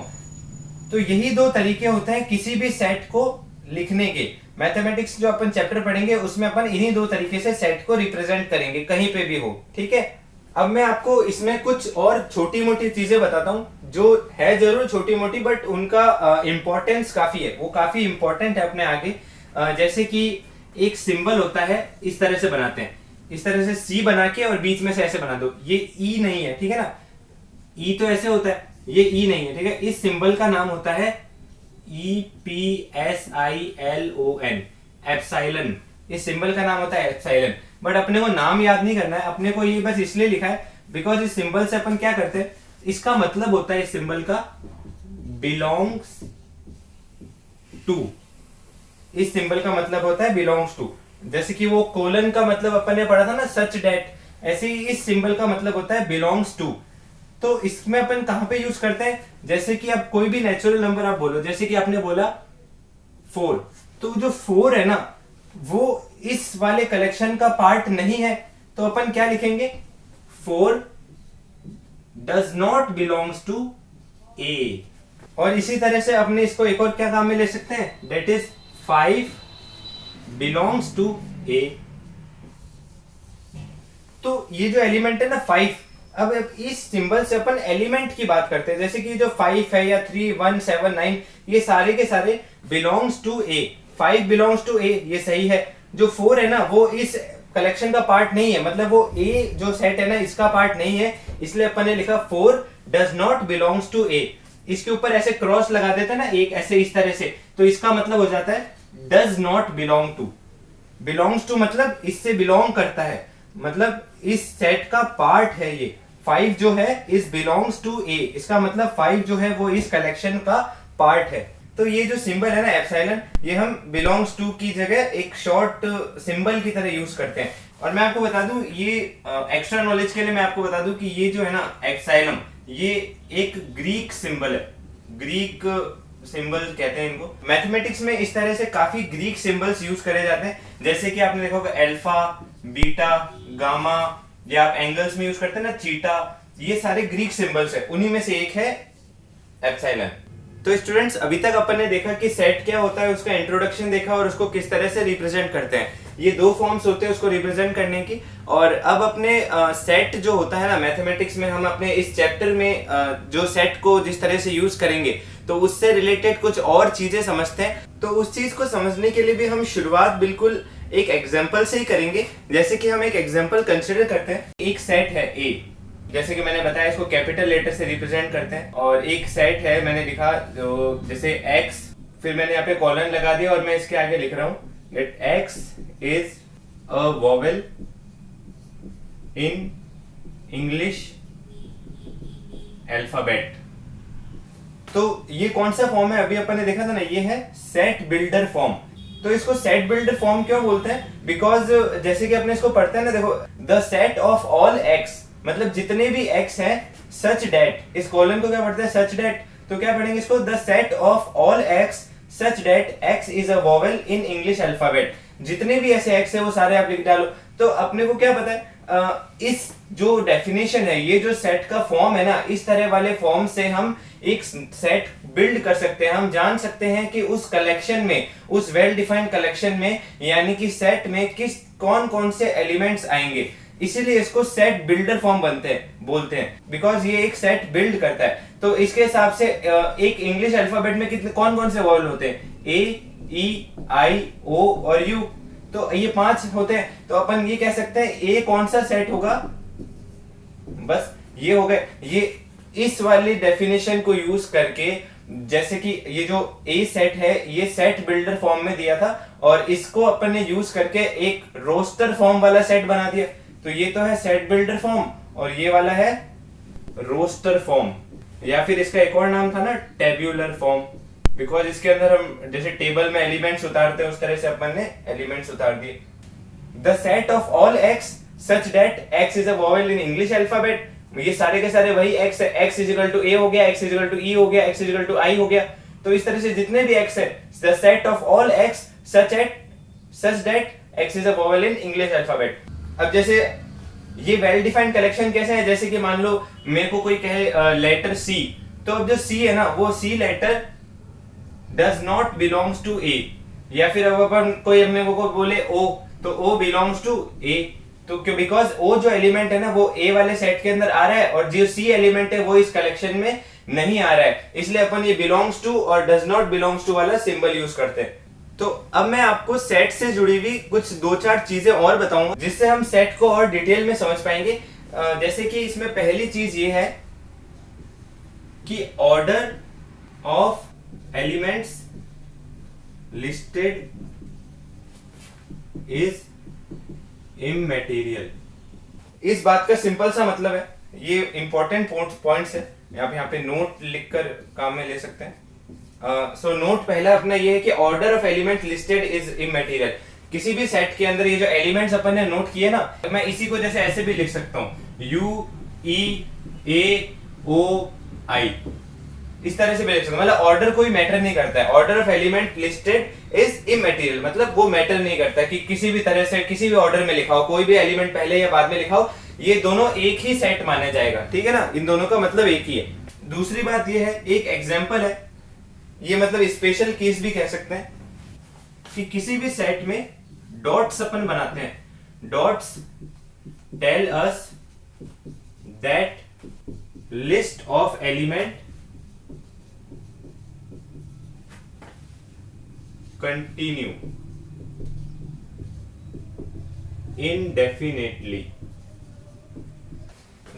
तो यही दो तरीके होते हैं किसी भी सेट को लिखने के। मैथमेटिक्स जो अपन चैप्टर पढ़ेंगे उसमें अपन इन्हीं दो तरीके से सेट को रिप्रेजेंट करेंगे कहीं पे भी हो, ठीक है। अब मैं आपको इसमें कुछ और छोटी मोटी चीजें बताता हूँ, जो है जरूर छोटी मोटी बट उनका इंपॉर्टेंस काफी है, वो काफी इंपॉर्टेंट है अपने आगे। जैसे कि एक सिंबल होता है, इस तरह से बनाते हैं, इस तरह से सी बना के और बीच में से ऐसे बना दो, ये ई नहीं है, ठीक है ना, ई तो ऐसे होता है, ये ई नहीं है, ठीक है। इस सिंबल का नाम होता है EPSILON, एप्सिलॉन। इस सिंबल का नाम होता है एप्सिलॉन, बट अपने को नाम याद नहीं करना है, अपने को ये बस इसलिए लिखा है बिकॉज इस सिंबल से अपन क्या करते हैं, इसका मतलब होता है इस सिंबल का बिलोंग्स टू, इस सिंबल का मतलब होता है बिलोंग्स टू। जैसे कि वो कोलन का मतलब अपन ने पढ़ा था ना सच डेट, ऐसे ही इस सिंबल का मतलब होता है बिलोंग्स टू। तो इसमें अपन कहां पे यूज करते हैं, जैसे कि आप कोई भी नेचुरल नंबर आप बोलो, जैसे कि आपने बोला 4, तो जो 4 है ना वो इस वाले कलेक्शन का पार्ट नहीं है, तो अपन क्या लिखेंगे, 4 डज नॉट बिलोंग्स टू ए। और इसी तरह से अपने इसको एक और क्या काम में ले सकते हैं, दैट इज 5 बिलोंग्स टू ए। तो ये जो एलिमेंट है ना 5, अब इस सिंबल से अपन एलिमेंट की बात करते हैं, जैसे कि जो 5 है या 3, 1, 7, 9, ये सारे के सारे belongs to A. 5 belongs to A, ये सही है। जो 4 है ना वो इस कलेक्शन का पार्ट नहीं है, मतलब वो ए जो सेट है ना इसका पार्ट नहीं है, इसलिए अपन ने लिखा 4 डज नॉट बिलोंग्स टू ए। इसके ऊपर ऐसे क्रॉस लगा देते हैं ना एक ऐसे इस तरह से, तो इसका मतलब हो जाता है does not belong to. Belongs to मतलब इससे बिलोंग करता है, मतलब इस सेट का पार्ट है ये। 5 जो है इज बिलोंग्स टू ए, इसका मतलब 5 जो है वो इस कलेक्शन का पार्ट है। तो ये जो सिंबल है ना एप्सिलॉन, ये हम बिलोंग्स टू की जगह एक शॉर्ट सिंबल की तरह यूज करते हैं। और मैं आपको बता दूं, ये एक्स्ट्रा नॉलेज के लिए मैं आपको बता दूं कि ये जो है ना एप्सिलॉन, ये एक ग्रीक सिंबल है, ग्रीक सिंबल कहते हैं इनको। मैथमेटिक्स में इस तरह से काफी ग्रीक सिंबल्स यूज करे जाते हैं, जैसे कि आपने देखा होगा अल्फा, बीटा, गामा, या आप एंगल्स में यूज करते हैं ना चीटा, ये सारे ग्रीक सिंबल्स है, उन्हीं में से एक है एप्सिलॉन। तो स्टूडेंट्स अभी तक अपन ने देखा कि सेट क्या होता है, उसका इंट्रोडक्शन देखा और उसको किस तरह से रिप्रेजेंट करते हैं। ये दो फॉर्म्स होते हैं उसको रिप्रेजेंट करने की। और अब अपने सेट जो होता है ना मैथमेटिक्स में, हम अपने इस चैप्टर में जो सेट को जिस तरह से यूज करेंगे तो उससे रिलेटेड कुछ और चीजें समझते हैं। तो उस चीज को समझने के लिए भी हम शुरुआत बिल्कुल एक एग्जाम्पल से ही करेंगे। जैसे कि हम एक एग्जाम्पल कंसिडर करते हैं, एक सेट है ए, जैसे कि मैंने बताया इसको कैपिटल लेटर से रिप्रेजेंट करते हैं। और एक सेट है मैंने लिखा जो जैसे x, फिर मैंने यहाँ पे कॉलन लगा दिया और मैं इसके आगे लिख रहा हूँ that x is a vowel in English alphabet। तो ये कौन सा फॉर्म है, अभी अपन ने देखा था ना, ये है सेट बिल्डर फॉर्म। तो इसको सेट बिल्डर फॉर्म क्यों बोलते हैं, बिकॉज जैसे कि अपने इसको पढ़ते हैं ना, देखो the set of all x, मतलब जितने भी x हैं, सच डेट, इस कॉलम को क्या पढ़ते हैं, सच डेट तो क्या पढ़ेंगे इसको, the set of all x such that x is a vowel in English alphabet. जितने भी ऐसे एक्स है वो सारे आप लिख डालो। तो अपने को क्या पता है, इस जो डेफिनेशन है, ये जो सेट का फॉर्म है ना, इस तरह वाले फॉर्म से हम एक सेट बिल्ड कर सकते हैं। हम जान सकते हैं कि उस कलेक्शन में, उस वेल डिफाइंड कलेक्शन में, यानी कि सेट में किस कौन कौन से एलिमेंट्स आएंगे। इसीलिए इसको सेट बिल्डर फॉर्म बोलते हैं, बिकॉज ये एक सेट बिल्ड करता है। तो इसके हिसाब से एक इंग्लिश अल्फाबेट में कितने कौन कौन से वॉवल होते हैं, ए, ई, आई, ओ और यू। तो ये 5 होते हैं। तो अपन ये कह सकते हैं ए कौन सा सेट होगा, बस ये हो गए। ये इस वाली डेफिनेशन को यूज करके, जैसे कि ये जो ए सेट है ये सेट बिल्डर फॉर्म में दिया था, और इसको अपन ने यूज करके एक रोस्टर फॉर्म वाला सेट बना दिया। तो ये तो है सेट बिल्डर फॉर्म, और ये वाला है रोस्टर फॉर्म, या फिर इसका एक और नाम था ना टेब्यूलर फॉर्म, बिकॉज इसके अंदर हम जैसे टेबल में एलिमेंट्स उतारते हैं उस तरह से अपन ने एलिमेंट्स उतार दिए। The set of all x such that x is a vowel in English alphabet. ये सारे के सारे वही एक्स है, एक्स इज इक्वल टू ए हो गया, एक्स इज इक्वल टू ई हो गया, एक्स इज इक्वल टू आई हो गया। तो इस तरह से जितने भी एक्स है, the set of all x such that x is a vowel in English alphabet. अब जैसे ये वेल डिफाइंड कलेक्शन कैसे है, जैसे कि मान लो मेरे को कोई कहे लेटर सी, तो अब जो सी है ना, वो C letter does not belongs to A. या फिर अब अपन कोई अपने को बोले ओ, तो ओ बिलोंग्स टू ए। तो क्यों, बिकॉज ओ जो एलिमेंट है ना वो ए वाले सेट के अंदर आ रहा है, और जो सी एलिमेंट है वो इस कलेक्शन में नहीं आ रहा है, इसलिए अपन ये बिलोंग्स टू और डज नॉट बिलोंग्स टू वाला सिंबल यूज करते हैं। तो अब मैं आपको सेट से जुड़ी हुई कुछ 2-4 चीजें और बताऊंगा, जिससे हम सेट को और डिटेल में समझ पाएंगे। जैसे कि इसमें पहली चीज ये है कि order of elements listed is इमैटेरियल। इस बात का सिंपल सा मतलब है, ये इंपॉर्टेंट पॉइंट्स है, आप यहाँ पे नोट लिखकर काम में ले सकते हैं। सो नोट पहला अपना ये है कि order of element listed is इमैटेरियल। किसी भी सेट के अंदर ये जो एलिमेंट्स अपन ने नोट किए ना, मैं इसी को जैसे ऐसे भी लिख सकता हूँ, यू, ई, ए, ओ, आई, इस तरह से भी लिख सकता हूँ। मतलब ऑर्डर कोई मैटर नहीं करता है। Order of element listed is इमैटेरियल, मतलब वो मैटर नहीं करता कि किसी भी तरह से किसी भी ऑर्डर में लिखा हो, कोई भी एलिमेंट पहले या बाद में लिखा हो, ये दोनों एक ही सेट माना जाएगा। ठीक है ना, इन दोनों का मतलब एक ही है। दूसरी बात ये है, एक एग्जाम्पल है, ये मतलब स्पेशल केस भी कह सकते हैं, कि किसी भी सेट में डॉट्स अपन बनाते हैं। Dots tell us that list of element continue indefinitely।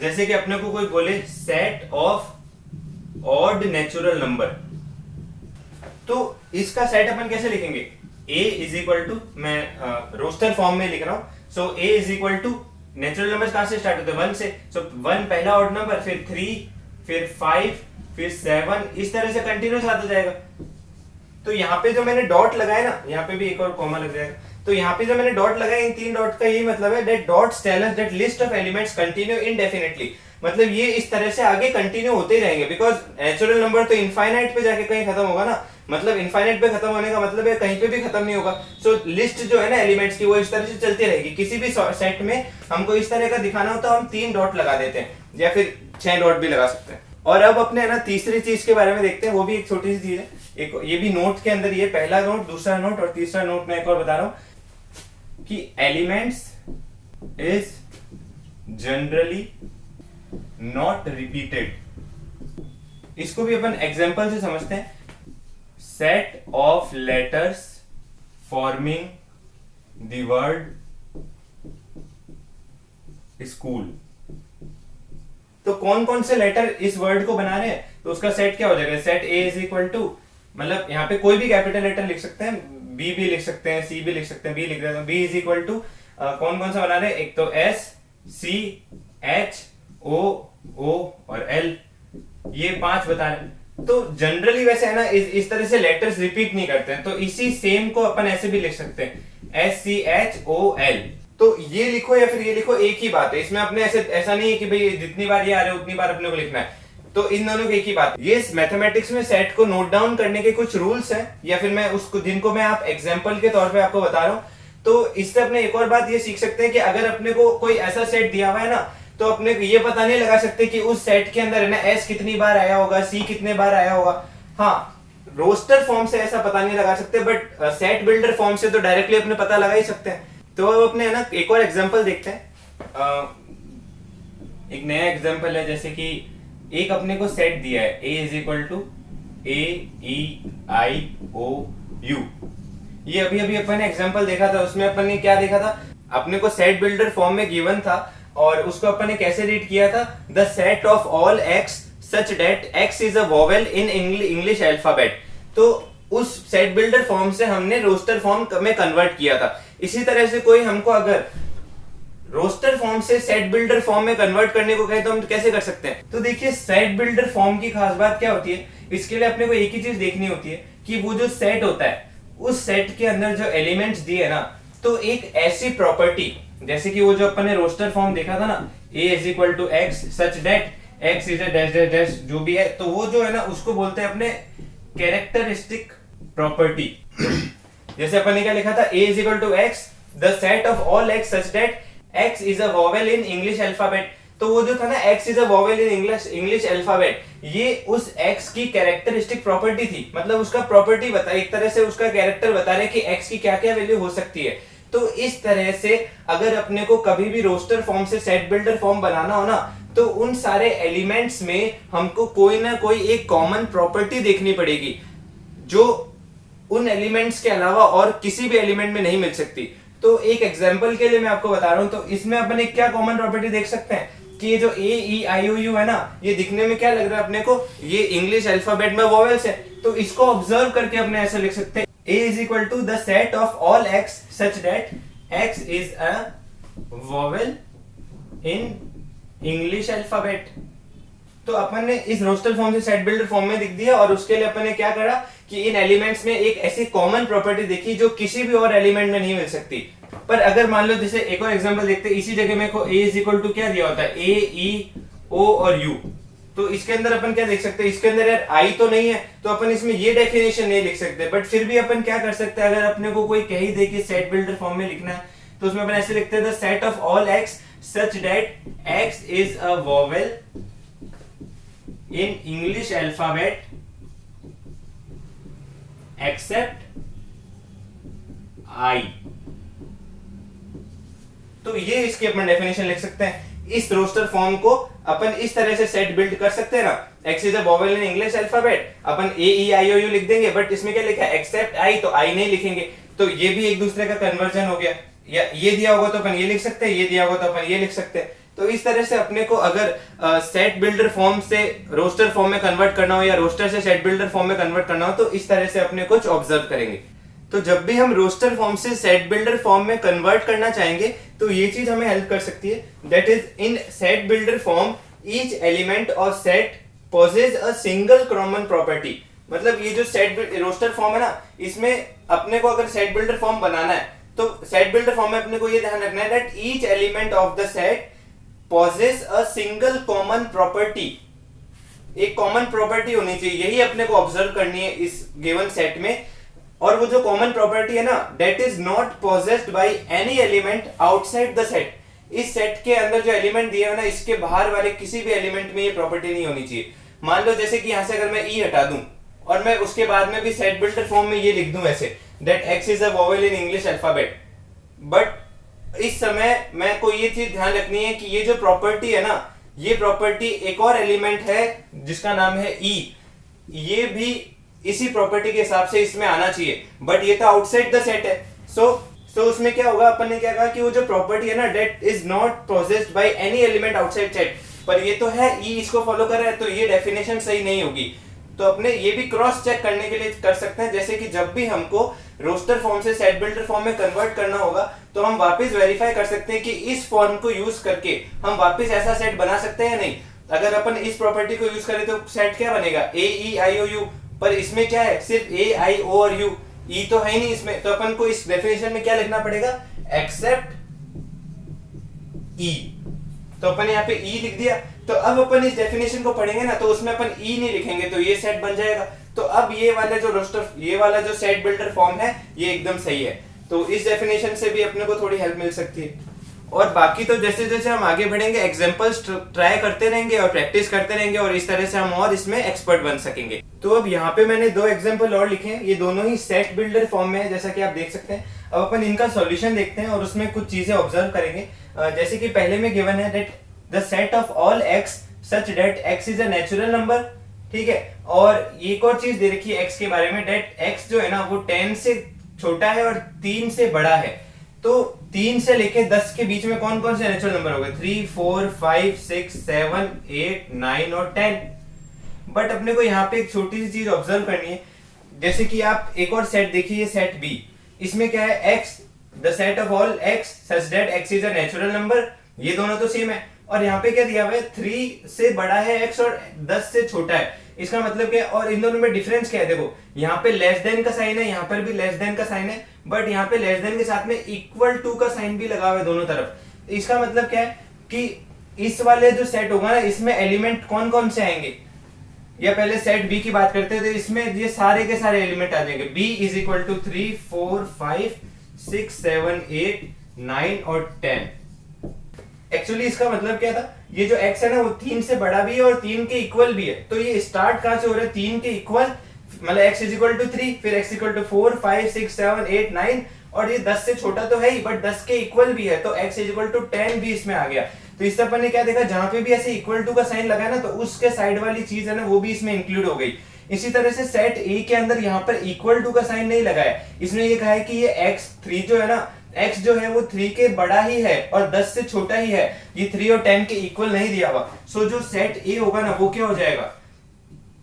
जैसे कि अपने को कोई बोले set of odd natural number, तो इसका सेट अपन कैसे लिखेंगे, a इज इक्वल टू, मैं रोस्टर फॉर्म में लिख रहा हूं। So a is equal to, natural number कहां से स्टार्ट होते हैं, 1 से। सो 1 पहला ऑड नंबर, फिर 3, फिर 5, फिर 7, इस तरह से कंटिन्यूस आता जाएगा। तो यहाँ पे जो मैंने डॉट लगाया ना, यहाँ पे भी एक और कॉमा लग जाएगा। तो यहाँ पे जो मैंने डॉट लगाया, इन 3 डॉट का यही मतलब है that dots tell us that list of elements continue indefinitely. मतलब ये इस तरह से आगे कंटिन्यू होते ही रहेंगे, बिकॉज नेचुरल नंबर तो इनफाइनाइट पे जाके कहीं खत्म होगा ना। मतलब इनफाइनाइट पे खत्म होने का मतलब है कहीं पे भी खत्म नहीं होगा। सो लिस्ट जो है ना एलिमेंट्स की, वो इस तरह से चलती रहेगी। किसी भी सेट में हमको इस तरह का दिखाना हो तो हम 3 डॉट लगा देते हैं, या फिर 6 डॉट भी लगा सकते हैं। और अब अपने ना तीसरी चीज के बारे में देखते हैं, वो भी एक छोटी सी चीज है। एक ये भी नोट के अंदर, ये पहला नोट, दूसरा नोट और तीसरा नोट मैं एक और बता रहा हूं कि elements is generally not repeated. इसको भी अपन एग्जांपल से समझते हैं। Set of letters forming the word school. तो कौन कौन से लेटर इस वर्ड को बना रहे हैं, तो उसका सेट क्या हो जाएगा, set A is equal to, मतलब यहाँ पे कोई भी कैपिटल लेटर लिख सकते हैं, बी भी लिख सकते हैं, सी भी लिख सकते हैं, बी लिख देते हैं। बी इज इक्वल टू कौन कौन सा बना रहे हैं, एक तो एस, सी, एच, ओ और एल, ये 5 बता रहे हैं। तो जनरली वैसे है ना, इस तरह से लेटर्स रिपीट नहीं करते हैं, तो इसी सेम को अपन ऐसे भी लिख सकते हैं, एस, सी, एच, ओ, एल। तो ये लिखो या फिर ये लिखो, एक ही बात है। इसमें अपने ऐसा नहीं है कि भाई जितनी बार ये आ रहे हैं उतनी बार अपने को लिखना है। तो इन दोनों की एक ही बात। ये मैथमेटिक्स में सेट को नोट डाउन करने के कुछ रूल्स हैं, या फिर मैं उसको जिनको मैं आप एग्जांपल के तौर पे आपको बता रहा हूँ। तो इससे अपने एक और बात ये सीख सकते हैं कि अगर अपने को कोई ऐसा सेट दिया हुआ है ना, तो अपने को ये पता नहीं लगा सकते कि उस सेट के अंदर है ना एस कितनी बार आया होगा, सी कितने बार आया होगा। हाँ, रोस्टर फॉर्म से ऐसा पता नहीं लगा सकते, बट सेट बिल्डर फॉर्म से तो डायरेक्टली अपने पता लगा ही सकते हैं। तो अब अपने है ना एक और एग्जांपल देखते हैं। एक नया एग्जांपल है, जैसे कि एक अपने को सेट दिया है a is equal to AEIOU। ये अभी अभी अपन ने एग्जांपल देखा था, उसमें अपन ने क्या देखा था, अपने को सेट बिल्डर फॉर्म में गिवन था और उसको अपन ने कैसे रीड किया था, the set of all x such that x is a vowel in English alphabet. तो उस सेट बिल्डर फॉर्म से हमने रोस्टर फॉर्म में कन्वर्ट किया था। इसी तरह से कोई हमको अगर रोस्टर फॉर्म से सेट बिल्डर फॉर्म में कन्वर्ट करने को कहे तो हम कैसे कर सकते हैं। तो देखिए, सेट बिल्डर फॉर्म की खास बात क्या होती है, इसके लिए अपने को एक ही चीज देखनी होती है कि वो जो सेट होता है, उस सेट के अंदर जो एलिमेंट्स दिए ना, तो एक ऐसी प्रॉपर्टी, जैसे कि वो जो अपन ने रोस्टर फॉर्म देखा था ना, a is equal to x such that x is a dash dash dash, जो भी है, तो वो जो है ना उसको बोलते हैं अपने कैरेक्टरिस्टिक प्रॉपर्टी। जैसे अपन ने क्या लिखा था, a is equal to x the set of all x such that x is a vowel in English alphabet. तो वो जो था ना x is a vowel in English alphabet, ये उस x की कैरेक्टरिस्टिक प्रॉपर्टी थी। मतलब उसका प्रॉपर्टी बता, एक तरह से उसका कैरेक्टर बता रहे कि x की क्या क्या वैल्यू हो सकती है। तो इस तरह से अगर अपने को कभी भी रोस्टर फॉर्म से सेट बिल्डर फॉर्म बनाना हो ना, तो उन सारे एलिमेंट्स में हमको कोई ना कोई एक कॉमन प्रॉपर्टी देखनी पड़ेगी, जो उन एलिमेंट्स के अलावा और किसी भी एलिमेंट में नहीं मिल सकती। तो एक एग्जांपल के लिए मैं आपको बता रहा हूं, तो इसमें अपन एक क्या कॉमन प्रॉपर्टी देख सकते हैं कि ये जो AEIOU है ना, ये दिखने में क्या लग रहा है अपने को, ये इंग्लिश अल्फाबेट में वोवेल्स है। तो इसको ऑब्जर्व करके अपने ऐसे लिख सकते हैं, A is equal to the set of all x such that x is a vowel in English alphabet। तो अपन ने इस रोस्टर फॉर्म से सेट बिल्डर फॉर्म में लिख दिया, और उसके लिए अपन ने क्या करा कि इन एलिमेंट्स में एक ऐसी कॉमन प्रॉपर्टी देखी जो किसी भी और एलिमेंट में नहीं मिल सकती। पर अगर मान लो, जैसे एक और एग्जांपल देखते हैं, इसी जगह में को a इज इक्वल टू क्या दिया होता है, A, E, O और U। तो इसके अंदर अपन क्या देख सकते हैं, इसके अंदर यार I तो नहीं है, तो अपन इसमें ये डेफिनेशन नहीं लिख सकते। बट फिर भी अपन क्या कर सकते हैं, अगर अपने को कोई कही दे कि सेट बिल्डर फॉर्म में लिखना है, तो उसमें अपन ऐसे लिखते हैं, the set of all x such that x is a vowel in English alphabet except I। तो ये इसकी अपन डेफिनेशन लिख सकते हैं। इस रोस्टर फॉर्म को अपन इस तरह से सेट बिल्ड कर सकते हैं ना, x is a vowel in English alphabet, upon AEIOU लिख देंगे, बट इसमें क्या लिखा है, एक्सेप्ट I, तो I नहीं लिखेंगे। तो ये भी एक दूसरे का कन्वर्जन हो गया, या ये दिया होगा तो अपन ये लिख सकते हैं, ये दिया होगा तो अपन ये लिख सकते हैं। तो इस तरह से अपने को अगर सेट बिल्डर फॉर्म से रोस्टर फॉर्म में कन्वर्ट करना हो, या रोस्टर से सेट बिल्डर फॉर्म में कन्वर्ट करना हो, तो इस तरह से अपने कुछ ऑब्जर्व करेंगे। तो जब भी हम रोस्टर फॉर्म से सेट बिल्डर फॉर्म में कन्वर्ट करना चाहेंगे, तो ये चीज हमें हेल्प कर सकती है, that is in set builder form each element of set possess a single common property. मतलब ये जो सेट रोस्टर फॉर्म है ना, इसमें अपने को अगर सेट बिल्डर फॉर्म बनाना है, तो सेट बिल्डर फॉर्म में अपने को ये ध्यान रखना है that each element of the set possess a single common property. एक कॉमन प्रॉपर्टी होनी चाहिए, यही अपने को ऑब्जर्व करनी है इस गिवन सेट में। और वो जो कॉमन प्रॉपर्टी है ना, that is not possessed by any element outside the set. इस सेट के अंदर जो एलिमेंट दिए है ना, इसके बाहर वाले किसी भी एलिमेंट में ये प्रॉपर्टी नहीं होनी चाहिए। मान लो जैसे कि यहां से अगर मैं ई हटा दूं और मैं उसके बाद में भी सेट बिल्डर फॉर्म में ये लिख दूं ऐसे, that x is a vowel in English alphabet, but इस समय मैं को ये चीज ध्यान रखनी है कि ये जो प्रॉपर्टी है ना, ये प्रॉपर्टी एक और एलिमेंट है जिसका नाम है ई, ये भी इसी प्रॉपर्टी के हिसाब से इसमें आना चाहिए, बट ये तो आउटसाइड द सेट है। सो उसमें क्या होगा, अपन ने क्या कहा कि वो जो प्रॉपर्टी है ना, that is not possessed by any element outside set, पर ये तो है ई इसको फॉलो कर रहा है, तो ये डेफिनेशन सही नहीं होगी। तो अपने ये भी क्रॉस चेक करने के लिए कर सकते हैं, जैसे कि जब भी हमको रोस्टर फॉर्म से सेट बिल्डर फॉर्म में कन्वर्ट करना होगा, तो हम वापस वेरीफाई कर सकते हैं कि इस फॉर्म को यूज करके हम वापस ऐसा सेट बना सकते हैं या नहीं। अगर अपन इस प्रॉपर्टी को यूज करें तो सेट क्या बनेगा, AEIOU, पर इसमें क्या है, सिर्फ A, I, O और U, E तो है ही नहीं इसमें। तो अपन को इस डेफिनेशन में क्या लिखना पड़ेगा, एक्सेप्ट E। तो अपन यहाँ पे E लिख दिया, तो अब अपन इस डेफिनेशन को पढ़ेंगे ना, तो उसमें अपन ई नहीं लिखेंगे तो ये सेट बन जाएगा। तो अब ये वाला जो रोस्टर, ये वाला जो सेट बिल्डर फॉर्म है ये एकदम सही है। तो इस डेफिनेशन से भी अपने को थोड़ी हेल्प मिल सकती है। और बाकी तो जैसे जैसे हम आगे बढ़ेंगे एग्जांपल्स ट्राई करते रहेंगे और प्रैक्टिस करते रहेंगे, और इस तरह से हम और इसमें एक्सपर्ट बन सकेंगे। तो अब यहाँ पे मैंने 2 एग्जांपल और लिखे हैं, ये दोनों ही सेट बिल्डर फॉर्म में है जैसा कि आप देख सकते हैं। अब अपन इनका सॉल्यूशन देखते हैं और उसमें कुछ चीजें ऑब्जर्व करेंगे। जैसे कि पहले में गिवन है that the set of all x such that x is a natural number, ठीक है। और एक और चीज दे रखी है एक्स के बारे में, दैट एक्स जो है ना वो 10 से छोटा है और 3 से बड़ा है। तो 3 से लेके 10 के बीच में कौन कौन से नेचुरल नंबर हो गए? 3, 4, 5, 6, 7, 8, 9 और 10। बट अपने को यहाँ पे एक छोटी सी चीज ऑब्जर्व करनी है। जैसे कि आप एक और सेट देखिए, सेट बी, इसमें क्या है? x, the set of all x such that x is a natural number, ये दोनों तो सेम है। और यहाँ पे क्या दिया हुआ है? 3 से बड़ा है x और 10 से छोटा है। इसका मतलब क्या है? और इन दोनों में डिफरेंस क्या है? देखो यहाँ पे लेस देन का साइन है, यहाँ पर भी लेस देन का साइन है, बट यहाँ पे लेस देन के साथ में इक्वल टू का साइन भी लगा हुआ है दोनों तरफ। इसका मतलब क्या है कि इस वाले जो सेट होगा ना, इसमें एलिमेंट कौन कौन से आएंगे? या पहले सेट बी की बात करते हैं तो इसमें ये सारे के सारे एलिमेंट आ जाएंगे। b इज इक्वल टू 3, 4, 5, 6, 7, 8, 9 और 10। एक्चुअली इसका मतलब क्या था? ये जो x है ना वो 3 से बड़ा भी है और 3 के इक्वल भी है। तो ये स्टार्ट कहां से हो रहा है? 3 के इक्वल, मतलब x इज इक्वल टू 3, फिर x इक्वल टू 4, 5, 6, 7, 8, 9, और ये 10 से छोटा तो है ही बट 10 के इक्वल भी है, तो x इज इक्वल टू 10 भी इसमें आ गया। तो इससे अपन ने क्या देखा? जहां पे भी ऐसे इक्वल टू का साइन लगा ना, तो उसके साइड वाली चीज है ना वो भी इसमें इंक्लूड हो गई। इसी तरह से सेट ए के अंदर यहाँ पर इक्वल टू का साइन नहीं लगा है, इसमें ये कहा है कि ये x3 जो है ना, x जो है वो 3 के बड़ा ही है और 10 से छोटा ही है, ये 3 और 10 के इक्वल नहीं दिया हुआ। सो जो सेट ए होगा ना वो क्या हो जाएगा?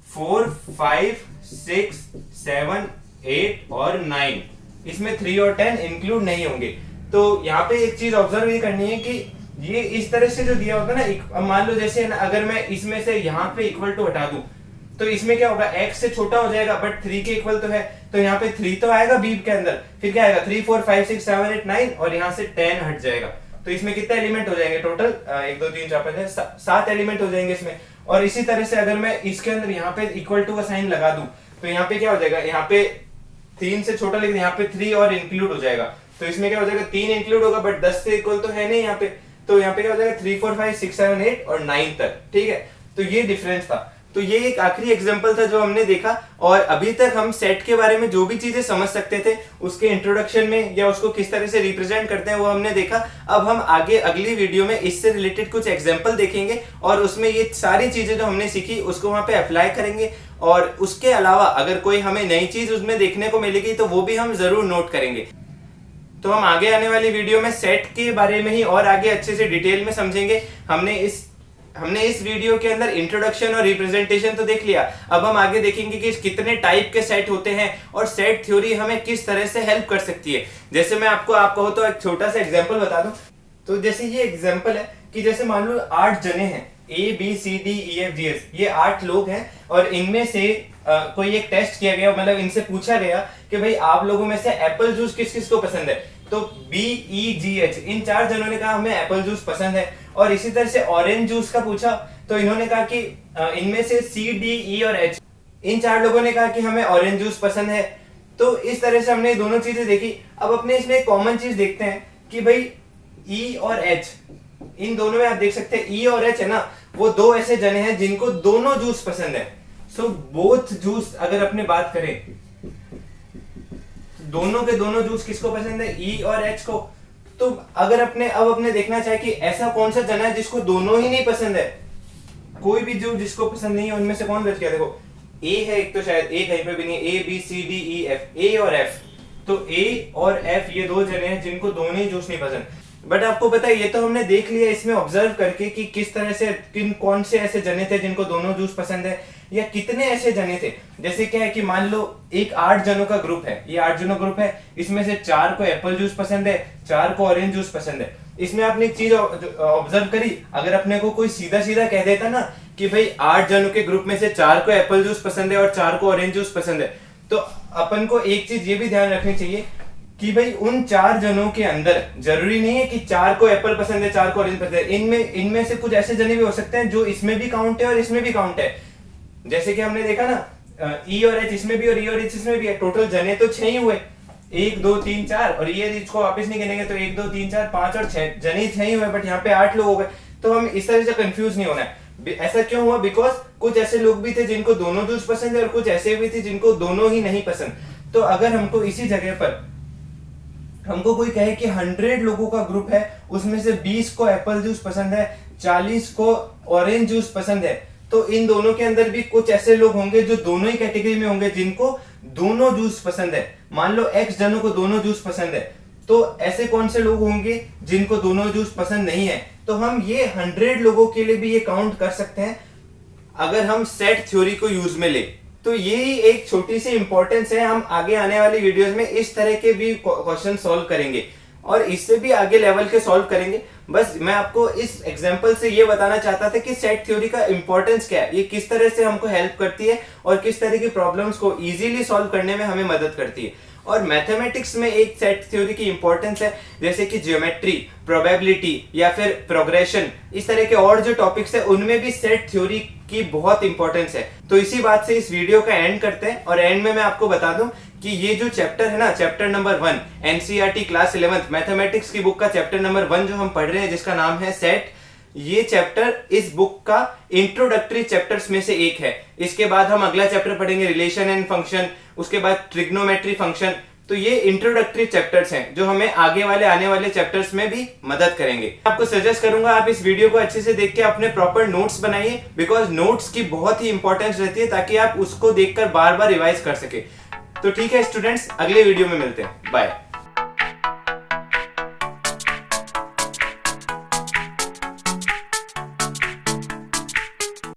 4, 5, 6, 7, 8 और 9, इसमें 3 और 10 इंक्लूड नहीं होंगे। तो यहाँ पे एक चीज ऑब्जर्व ये करनी है कि ये इस तरह से जो दिया होगा ना, अब मान लो जैसे ना, अगर मैं इसमें से यहाँ पे इक्वल टू हटा दूं तो इसमें क्या होगा? x से छोटा हो जाएगा बट 3 के इक्वल तो है, तो यहाँ पे 3 तो आएगा b के अंदर, फिर क्या आएगा? 3, 4, 5, 6, 7, 8, 9 और यहाँ से 10 हट जाएगा। तो इसमें कितने एलिमेंट हो जाएंगे टोटल? 1, 2, 3, 4, 5, 7 एलिमेंट हो जाएंगे इसमें। और इसी तरह से अगर मैं इसके अंदर यहाँ पे इक्वल टू का साइन लगा दूं तो यहाँ पे क्या हो जाएगा? यहाँ पे 3 से छोटा, लेकिन यहाँ पे 3 और इंक्लूड हो जाएगा। तो इसमें क्या हो जाएगा? 3 इंक्लूड होगा बट 10 से इक्वल तो है नहीं यहाँ पे, तो यहाँ पे क्या हो जाएगा? 3, 4, 5, 6, 7, 8 और 9 तक, ठीक है। तो ये डिफरेंस था। तो ये एक आखिरी एग्जांपल था जो हमने देखा, और अभी तक हम सेट के बारे में जो भी चीजें समझ सकते थे उसके इंट्रोडक्शन में या उसको किस तरह से रिप्रेजेंट करते हैं वो हमने देखा। अब हम आगे अगली वीडियो में इससे रिलेटेड कुछ एग्जांपल देखेंगे और उसमें ये सारी चीजें जो हमने सीखी उसको वहां पे अप्लाई करेंगे, और उसके अलावा अगर कोई हमें नई चीज उसमें देखने को मिलेगी तो वो भी हम जरूर नोट करेंगे। तो हम आगे आने वाली वीडियो में सेट के बारे में ही और आगे अच्छे से डिटेल में समझेंगे। हमने इस वीडियो के अंदर इंट्रोडक्शन और रिप्रेजेंटेशन तो देख लिया, अब हम आगे देखेंगे कि कितने टाइप के सेट होते हैं और सेट थ्योरी हमें किस तरह से हेल्प कर सकती है। जैसे मैं आप कहो तो एक छोटा सा एग्जांपल बता दूं, तो जैसे ये एग्जांपल है कि जैसे मान लो 8 जने हैं, A B C D E F G H, ये 8 लोग हैं और इनमें से कोई एक टेस्ट किया गया, मतलब इनसे पूछा गया कि भाई आप लोगों में से एप्पल जूस किस किस को पसंद है। तो B E G H इन 4 जनों ने कहा हमें एप्पल जूस पसंद है। और इसी तरह से ऑरेंज जूस का पूछा तो इन्होंने कहा कि इनमें से C D E और H इन 4 लोगों ने कहा कि हमें ऑरेंज जूस पसंद है। तो इस तरह से हमने दोनों चीजें देखी। अब अपने इसमें एक कॉमन चीज देखते हैं कि भाई E और H, इन दोनों में आप देख सकते हैं E और H है ना, वो दो ऐसे जने हैं जिनको दोनों जूस पसंद है। सो बोथ जूस, अगर अपने बात करें दोनों के दोनों जूस किसको पसंद है? E और H को। तो अगर अपने देखना चाहे कि ऐसा कौन सा जना है जिसको दोनों ही नहीं पसंद है, कोई भी जूस जिसको पसंद नहीं है उनमें से कौन बच गया? देखो A है एक, तो शायद A कहीं पे भी नहीं है, A B C D E F, A और F। तो A और F ये दो जने हैं जिनको दोनों ही जूस नहीं पसंद। बट आपको पता है ये तो हमने देख लिया इसमें ऑब्जर्व करके कि किस तरह से कौन से ऐसे जने थे जिनको दोनों जूस पसंद है, या कितने ऐसे जने थे। जैसे क्या है कि मान लो एक 8 जनों का ग्रुप है, ये 8 जनों ग्रुप है, इसमें से 4 को एप्पल जूस पसंद है, 4 को ऑरेंज जूस पसंद है। इसमें आपने एक चीज ऑब्जर्व करी, अगर अपने को कोई सीधा सीधा कह देता ना कि भाई 8 जनों के ग्रुप में से 4 को एप्पल जूस पसंद है और 4 को ऑरेंज जूस पसंद है, तो अपन को एक चीज ये भी ध्यान रखनी चाहिए कि भाई उन 4 जनों के अंदर जरूरी नहीं है कि 4 को एप्पल पसंद है 4 को ऑरेंज पसंद है, इनमें से कुछ ऐसे जने भी हो सकते हैं जो इसमें भी काउंट है और इसमें भी काउंट है। जैसे कि हमने देखा ना ई और एच इसमें भी और ई और एच इसमें भी है, टोटल जने तो 6 ही हुए, 1 2 3 4, और ये इसको वापस नहीं गिनेंगे तो 1 2 3 4 5 और 6 जने 6 ही हुए, बट यहाँ पे 8 लोग हो गए। तो हम इस तरह से कंफ्यूज नहीं होना है। ऐसा क्यों हुआ? बिकॉज कुछ ऐसे लोग भी थे जिनको दोनों जूस पसंद है और कुछ ऐसे भी थे जिनको दोनों ही नहीं पसंद। तो अगर हमको इसी जगह पर हमको कोई कहे कि 100 लोगों का ग्रुप है, उसमें से 20 को एप्पल जूस पसंद है, 40 को ऑरेंज जूस पसंद है, तो इन दोनों के अंदर भी कुछ ऐसे लोग होंगे जो दोनों ही कैटेगरी में होंगे जिनको दोनों जूस पसंद है। मान लो एक्स जनों को दोनों जूस पसंद है, तो ऐसे कौन से लोग होंगे जिनको दोनों जूस पसंद नहीं है? तो हम ये 100 लोगों के लिए भी ये काउंट कर सकते हैं अगर हम सेट थ्योरी को यूज में ले। तो ये ही एक छोटी सी इंपॉर्टेंस है। हम आगे आने वाली वीडियोस में इस तरह के भी क्वेश्चन सॉल्व करेंगे और इससे भी आगे लेवल के सॉल्व करेंगे। बस मैं आपको इस एग्जांपल से ये बताना चाहता था कि सेट थ्योरी का इंपॉर्टेंस क्या है, ये किस तरह से हमको हेल्प करती है और किस तरह की प्रॉब्लम्स को इजीली सॉल्व करने में हमें मदद करती है। और मैथमेटिक्स में एक सेट थ्योरी की इंपॉर्टेंस है, जैसे कि ज्योमेट्री, प्रोबेबिलिटी या फिर प्रोग्रेशन, इस तरह के और जो टॉपिक्स है उनमें भी सेट थ्योरी की बहुत इंपॉर्टेंस है। तो इसी बात से इस वीडियो का एंड करते हैं और एंड में मैं आपको बता दूं कि ये जो चैप्टर है ना, chapter number 1 NCERT class 11th mathematics की बुक का चैप्टर नंबर 1 जो हम पढ़ रहे हैं जिसका नाम है सेट, ये चैप्टर इस बुक का इंट्रोडक्टरी चैप्टर्स में से एक है। इसके बाद हम अगला चैप्टर पढ़ेंगे रिलेशन एंड फंक्शन, उसके बाद ट्रिग्नोमेट्री फंक्शन। तो ये इंट्रोडक्टरी चैप्टर्स हैं जो हमें आगे वाले आने वाले चैप्टर्स में भी मदद करेंगे। आपको सजेस्ट करूंगा आप इस वीडियो को अच्छे से देख के अपने प्रॉपर नोट्स बनाइए, बिकॉज नोट्स की बहुत ही इंपॉर्टेंस रहती है ताकि आप उसको देखकर बार बार रिवाइज कर सके। तो ठीक है स्टूडेंट्स, अगले वीडियो में मिलते हैं, बाय।